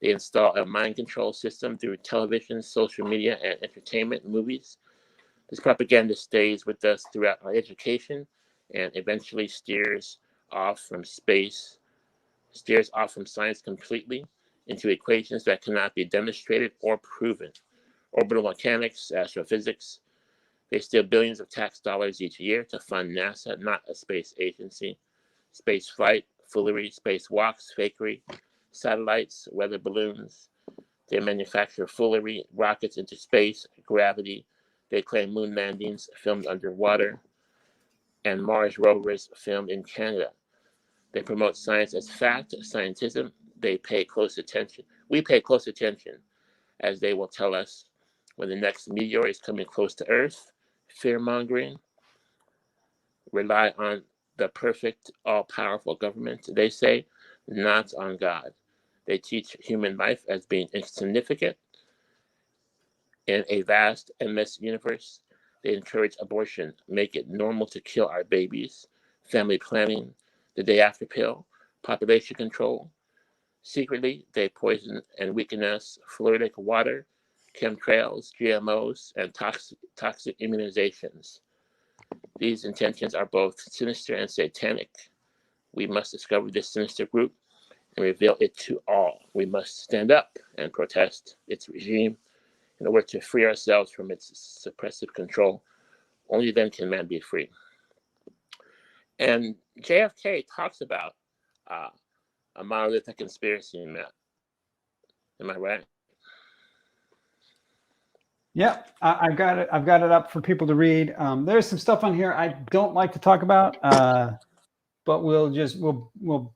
They install a mind control system through television, social media, and entertainment, movies. This propaganda stays with us throughout our education and eventually steers off from science completely into equations that cannot be demonstrated or proven. Orbital mechanics, astrophysics. They steal billions of tax dollars each year to fund NASA, not a space agency. Space flight, foolery, spacewalks, fakery, satellites, weather balloons. They manufacture foolery, rockets into space, gravity. They claim moon landings filmed underwater, and Mars rovers filmed in Canada. They promote science as fact, scientism. They pay close attention. We pay close attention, as they will tell us when the next meteor is coming close to Earth. Fear-mongering. Rely on the perfect, all-powerful government, they say, not on God. They teach human life as being insignificant in a vast, endless universe. They encourage abortion, make it normal to kill our babies, family planning, the day after pill, population control. Secretly, they poison and weaken us, fluoridic water, chemtrails, GMOs, and toxic immunizations. These intentions are both sinister and satanic. We must discover this sinister group and reveal it to all. We must stand up and protest its regime in order to free ourselves from its suppressive control. Only then can man be free. And JFK talks about a monolithic conspiracy, Matt. Am I right? Yeah, I've got it. I've got it up for people to read. There's some stuff on here I don't like to talk about, but we'll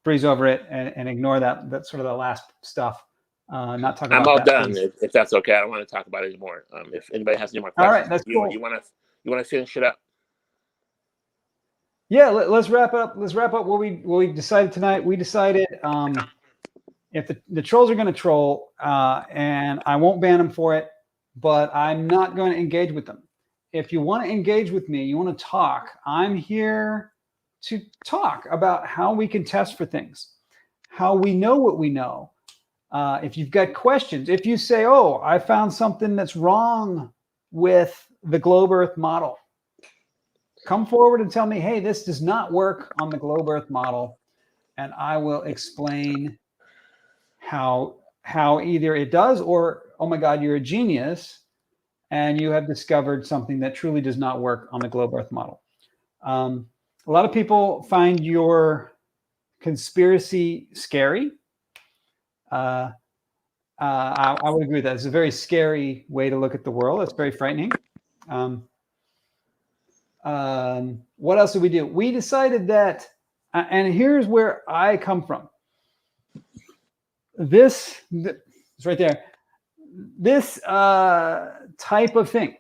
breeze over it and ignore that. That's sort of the last stuff. Not talk I'm about all that. done. If that's okay, I don't want to talk about it anymore. If anybody has any more All questions, right, that's cool. You want to finish it up? Yeah, let's wrap up. Let's wrap up what we decided tonight. We decided if the trolls are going to troll, and I won't ban them for it, but I'm not going to engage with them. If you want to engage with me, you want to talk, I'm here to talk about how we can test for things, how we know what we know. If you've got questions, if you say, oh, I found something that's wrong with the globe Earth model, come forward and tell me, hey, this does not work on the globe Earth model. And I will explain how either it does or, oh my God, you're a genius. and you have discovered something that truly does not work on the globe Earth model. A lot of people find your conspiracy scary. I would agree with that. It's a very scary way to look at the world. It's very frightening. What else did we do? We decided that, and here's where I come from. This it's right there. This type of thing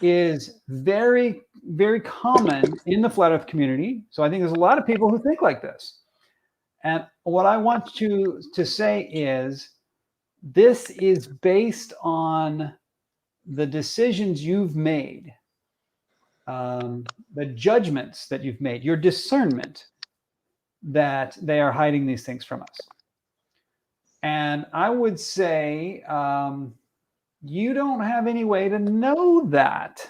is very, very common in the flat Earth community. So I think there's a lot of people who think like this. And what I want to say is this is based on the decisions you've made, the judgments that you've made, your discernment that they are hiding these things from us. And I would say you don't have any way to know that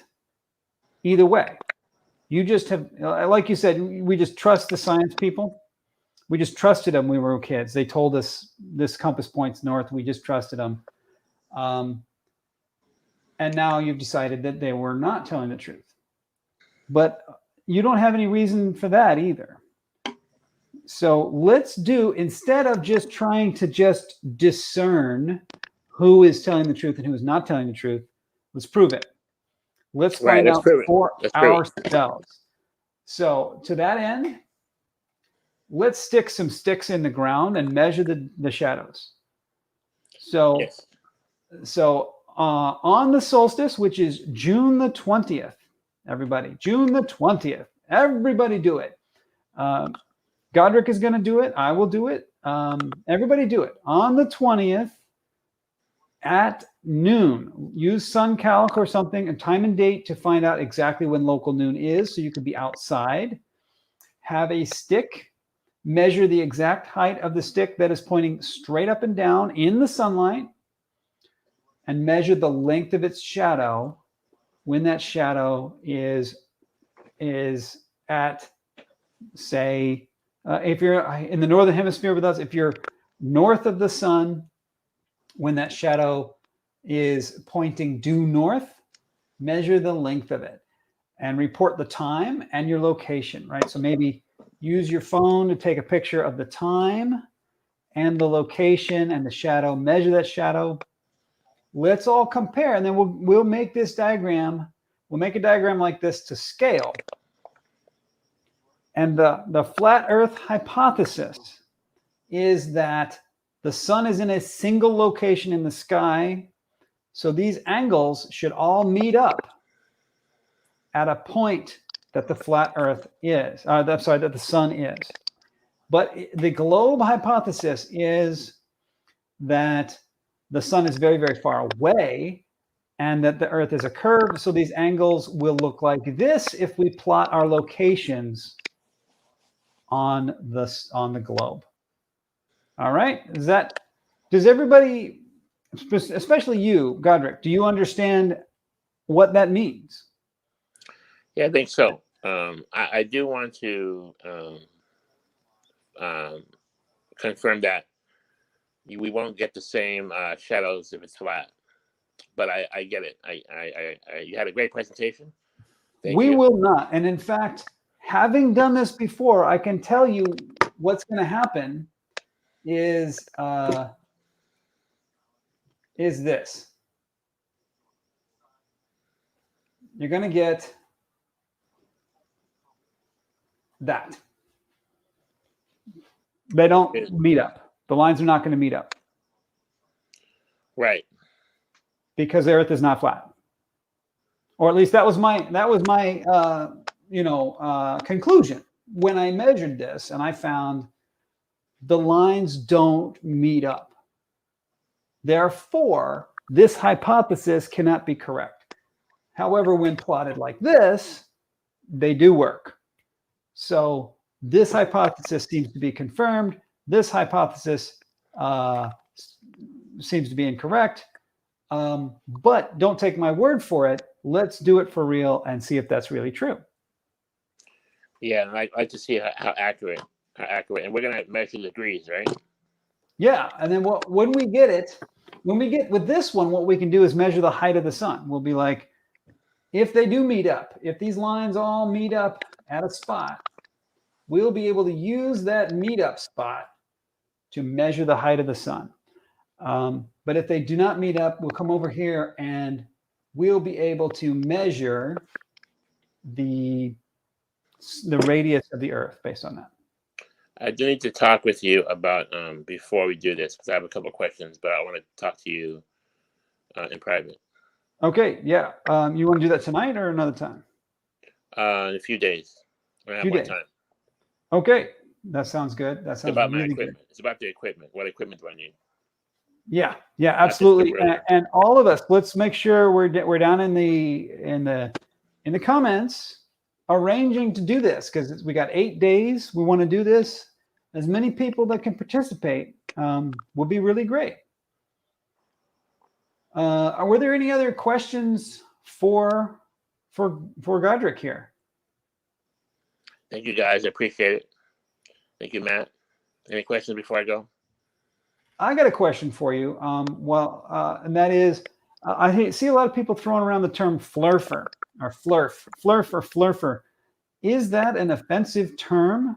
either way. You just have, like you said, we just trust the science people. We just trusted them when we were kids. They told us this compass points north. We just trusted them. And now you've decided that they were not telling the truth. But you don't have any reason for that either. So let's do, instead of just trying to just discern who is telling the truth and who is not telling the truth, let's prove it. Let's find out for ourselves. So to that end, let's stick some sticks in the ground and measure the shadows. So, Yes. On the solstice, which is June the 20th, everybody, June the 20th, everybody do it. Godric is going to do it. I will do it. Everybody do it. On the 20th at noon, use SunCalc or something, a time and date to find out exactly when local noon is so you can be outside. Have a stick. Measure the exact height of the stick that is pointing straight up and down in the sunlight, and measure the length of its shadow when that shadow is at, say, if you're in the northern hemisphere with us, if you're north of the sun, when that shadow is pointing due north, measure the length of it and report the time and your location, right? So maybe use your phone to take a picture of the time and the location and the shadow, measure that shadow. Let's all compare, and then we'll make this diagram. We'll make a diagram like this to scale. And the flat Earth hypothesis is that the sun is in a single location in the sky. So these angles should all meet up at a point that the flat Earth is, that the sun is. But the globe hypothesis is that the sun is very, very far away and that the Earth is a curve. So these angles will look like this if we plot our locations on the globe. All right. Does everybody, especially you, Godric, do you understand what that means? Yeah, I think so. I do want to confirm that we won't get the same shadows if it's flat, but I get it. You had a great presentation. Thank you. We will not. And in fact, having done this before, I can tell you what's going to happen is this. You're going to get that. They don't meet up. The lines are not going to meet up. Right. Because the Earth is not flat. Or at least that was my conclusion when I measured this, and I found the lines don't meet up. Therefore, this hypothesis cannot be correct. However, when plotted like this, they do work. So this hypothesis seems to be confirmed. This hypothesis seems to be incorrect. But don't take my word for it. Let's do it for real and see if that's really true. Yeah, I'd like to see how accurate. And we're going to measure degrees, right? Yeah, and then when we get it, when we get with this one, what we can do is measure the height of the sun. We'll be like, if they do meet up, if these lines all meet up at a spot, we'll be able to use that meetup spot to measure the height of the sun. But if they do not meet up, we'll come over here and we'll be able to measure the radius of the Earth based on that. I do need to talk with you about before we do this, because I have a couple of questions, but I want to talk to you in private. Okay, yeah. You want to do that tonight or another time? In a few days. When I have Few more days. time. Okay, that sounds good. That sounds About my really equipment. good. It's about the equipment. What equipment do I need? Yeah, absolutely. ruler. And all of us, let's make sure we're down in the comments arranging to do this, because we got 8 days. We want to do this. As many people that can participate would be really great. Were there any other questions for Godric here? Thank you, guys. I appreciate it. Thank you, Matt. Any questions before I go? I got a question for you. And that is, I see a lot of people throwing around the term flurfer or flurfer. Is that an offensive term,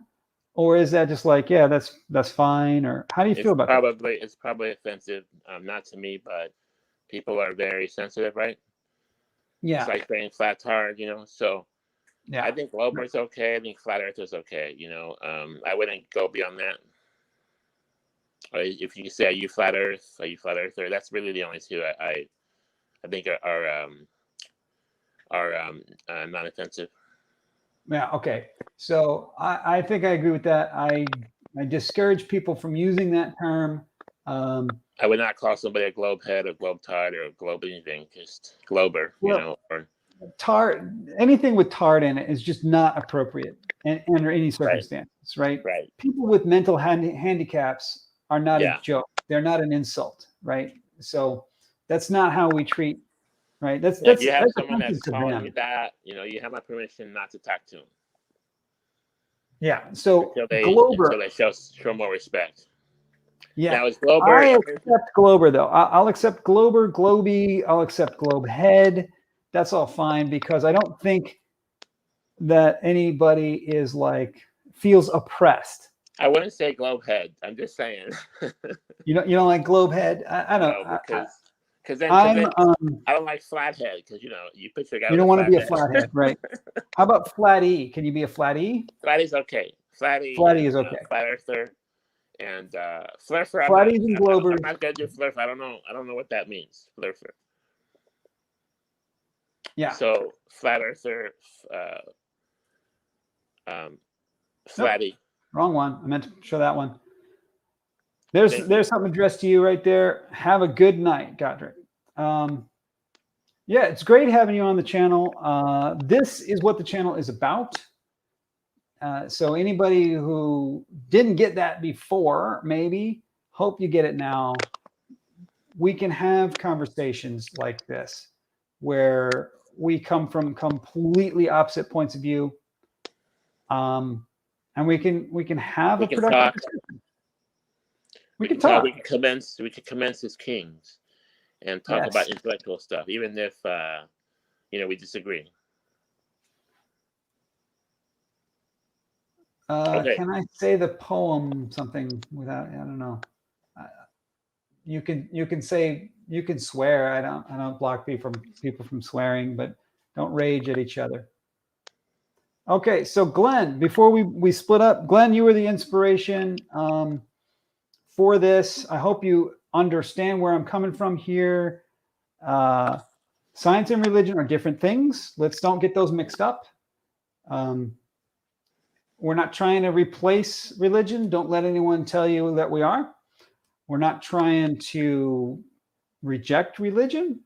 or is that just like, yeah, that's fine? Or how do you feel about that? It's probably offensive, not to me, but people are very sensitive, right? Yeah. It's like saying flat's hard, So Yeah. I think globe is okay. I think flat Earth is okay. I wouldn't go beyond that. Or if you say, are you flat Earth? Are you flat Earther? That's really the only two I think are non-offensive. Yeah. Okay. So I think I agree with that. I discourage people from using that term. I would not call somebody a globe head or globe tard or a globe anything, just glober, or tard. Anything with tard in it is just not appropriate under any circumstances, right? Right. People with mental handicaps are not Yeah. a joke. They're not an insult, right? So that's not how we treat, right? That's if you have that's someone that's offensive to calling them. you that, you have my permission not to talk to them. Yeah. So until they show more respect. Yeah. Now, is Glober? I accept Glober though. I'll accept Glober, Globy. I'll accept Globe head. That's all fine, because I don't think that anybody is feels oppressed. I wouldn't say globe head. I'm just saying. You don't like globe head? I don't. No, because then I don't like flathead, because you picture a guy. You don't want to be a flathead, right? How about flat E? Can you be a flat E? Flat E's okay. Flat E is okay. Flat Earther and flurfer. Flat E's and globers. I'm not gonna do flurfer. I don't know what that means. Flurfer. Yeah. So flat Earther, flat E. Wrong one. I meant to show that one. There's something addressed to you right there. Have a good night, Godric. Yeah, it's great having you on the channel. This is what the channel is about. So anybody who didn't get that before, maybe, hope you get it now. We can have conversations like this where we come from completely opposite points of view. And we can have a productive discussion. We can talk. We can commence as kings and talk about intellectual stuff, even if we disagree. Okay. Can I say the poem something without? I don't know. You can swear. I don't block people from swearing, but don't rage at each other. Okay, so Glenn, before we split up, Glenn, you were the inspiration for this. I hope you understand where I'm coming from here. Science and religion are different things. Let's don't get those mixed up. We're not trying to replace religion. Don't let anyone tell you that we are. We're not trying to reject religion.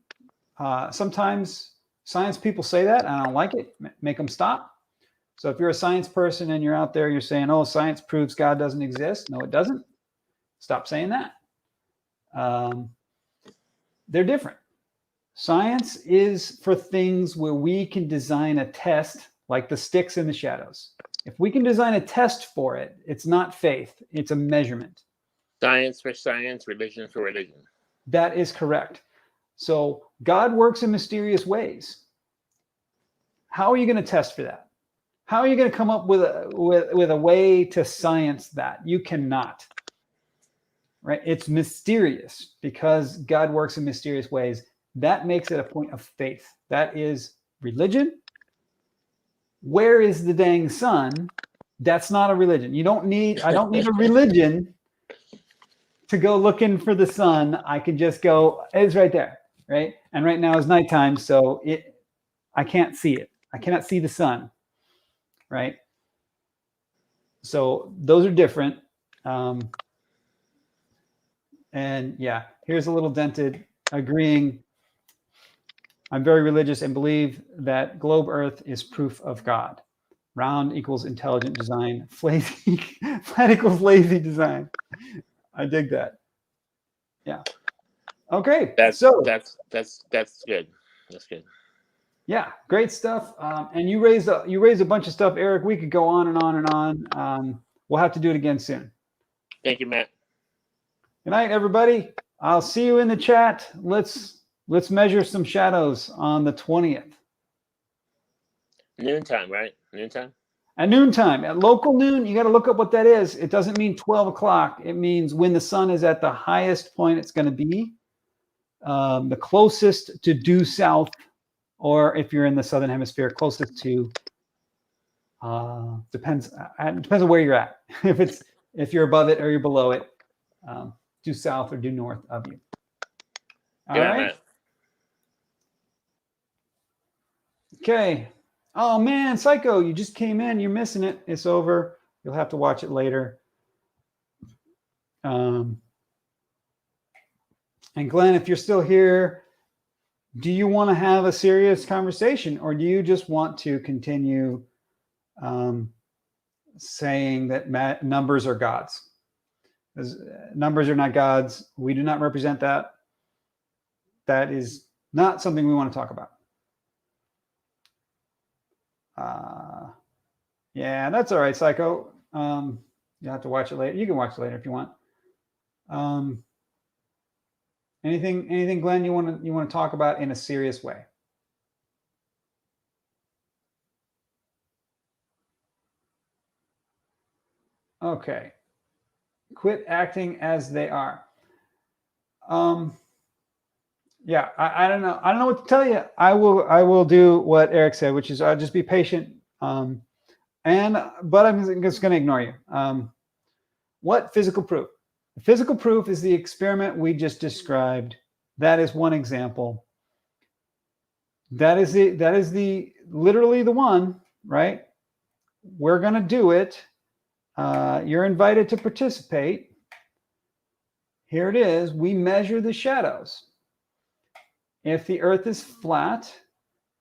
Sometimes science people say that. I don't like it. Make them stop. So if you're a science person and you're out there, you're saying, oh, science proves God doesn't exist. No, it doesn't. Stop saying that. They're different. Science is for things where we can design a test, like the sticks and the shadows. If we can design a test for it, it's not faith. It's a measurement. Science for science, religion for religion. That is correct. So God works in mysterious ways. How are you going to test for that? How are you going to come up with a way to science that? You cannot. Right? It's mysterious because God works in mysterious ways. That makes it a point of faith. That is religion. Where is the dang sun? That's not a religion. I don't need a religion to go looking for the sun. I can just go, it's right there, right? And right now is nighttime, so I can't see it. I cannot see the sun, right? So those are different. And yeah, here's a little dented agreeing. I'm very religious and believe that globe Earth is proof of God. Round equals intelligent design. Flat equals lazy design. I dig that. Yeah. Okay. That's good. That's good. Yeah, great stuff. And you raised a bunch of stuff, Eric. We could go on and on and on. We'll have to do it again soon. Thank you, Matt. Good night, everybody. I'll see you in the chat. Let's measure some shadows on the 20th. Noontime, right? Noontime? At noontime. At local noon, you got to look up what that is. It doesn't mean 12 o'clock. It means when the sun is at the highest point it's going to be. The closest to due south, or if you're in the southern hemisphere, closest to depends on where you're at. If you're above it or you're below it, due south or due north of you. All right. Matt. Okay. Oh man, Psycho, you just came in. You're missing it. It's over. You'll have to watch it later. And Glenn, if you're still here, do you want to have a serious conversation, or do you just want to continue saying that numbers are gods? Because numbers are not gods. We do not represent that. That is not something we want to talk about. Yeah, that's all right, Psycho. You'll have to watch it later. You can watch it later if you want. Anything, Glenn, you want to talk about in a serious way? Okay. Quit acting as they are. Yeah, I don't know. I don't know what to tell you. I will do what Eric said, which is I'll just be patient. But I'm just going to ignore you. What physical proof? The physical proof is the experiment we just described. That is one example. That is literally the one, right? We're going to do it. You're invited to participate. Here it is. We measure the shadows. If the Earth is flat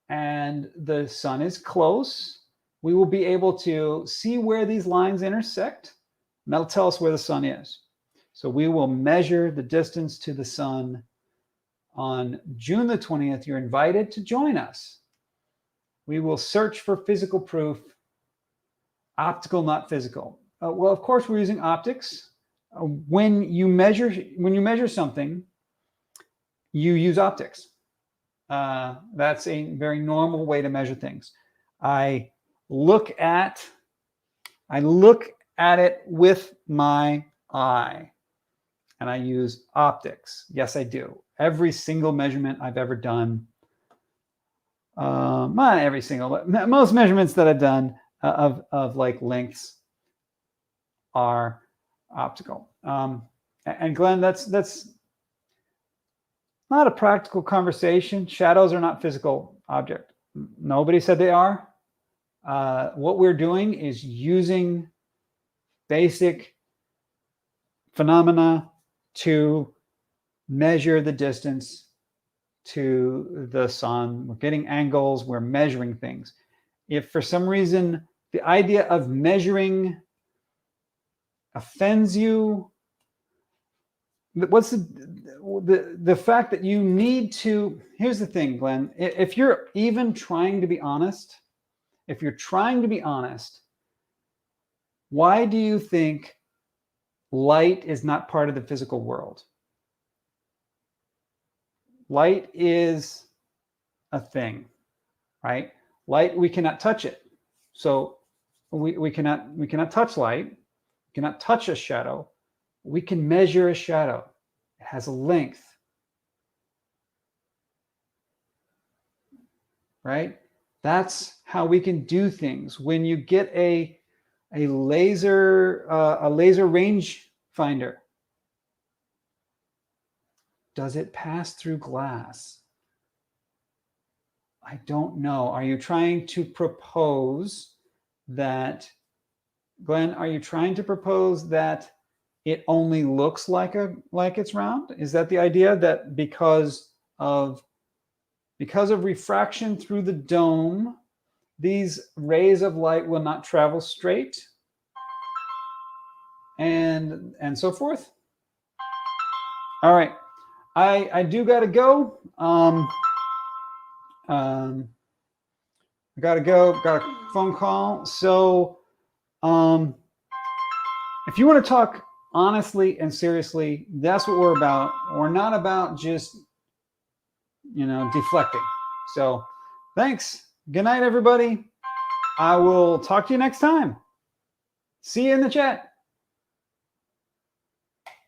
and the sun is close, we will be able to see where these lines intersect. And that'll tell us where the sun is. So we will measure the distance to the sun on June the 20th. You're invited to join us. We will search for physical proof, optical, not physical. Well, of course, we're using optics. When you measure something, you use optics. That's a very normal way to measure things. I look at it with my eye, and I use optics. Yes, I do. Every single measurement I've ever done, not every single, but most measurements that I've done of like lengths are optical. And Glenn, that's not a practical conversation. Shadows are not physical object. Nobody said they are. What we're doing is using basic phenomena to measure the distance to the sun. We're getting angles. We're measuring things. If for some reason the idea of measuring offends you, what's the fact that you need to, here's the thing, Glenn, if you're even trying to be honest, why do you think light is not part of the physical world? Light is a thing, right? Light, we cannot touch it. So we cannot touch light, we cannot touch a shadow. We can measure a shadow. It has a length, right? That's how we can do things. When you get a laser range finder, does it pass through glass? I don't know. Are you trying to propose that, Glenn, are you trying to propose that it only looks like it's round? Is that the idea, that because of refraction through the dome, these rays of light will not travel straight, and so forth? All right, I do gotta go. I gotta go. Got a phone call. So, if you want to talk honestly and seriously, that's what we're about. We're not about just, deflecting. So, thanks. Good night, everybody. I will talk to you next time. See you in the chat.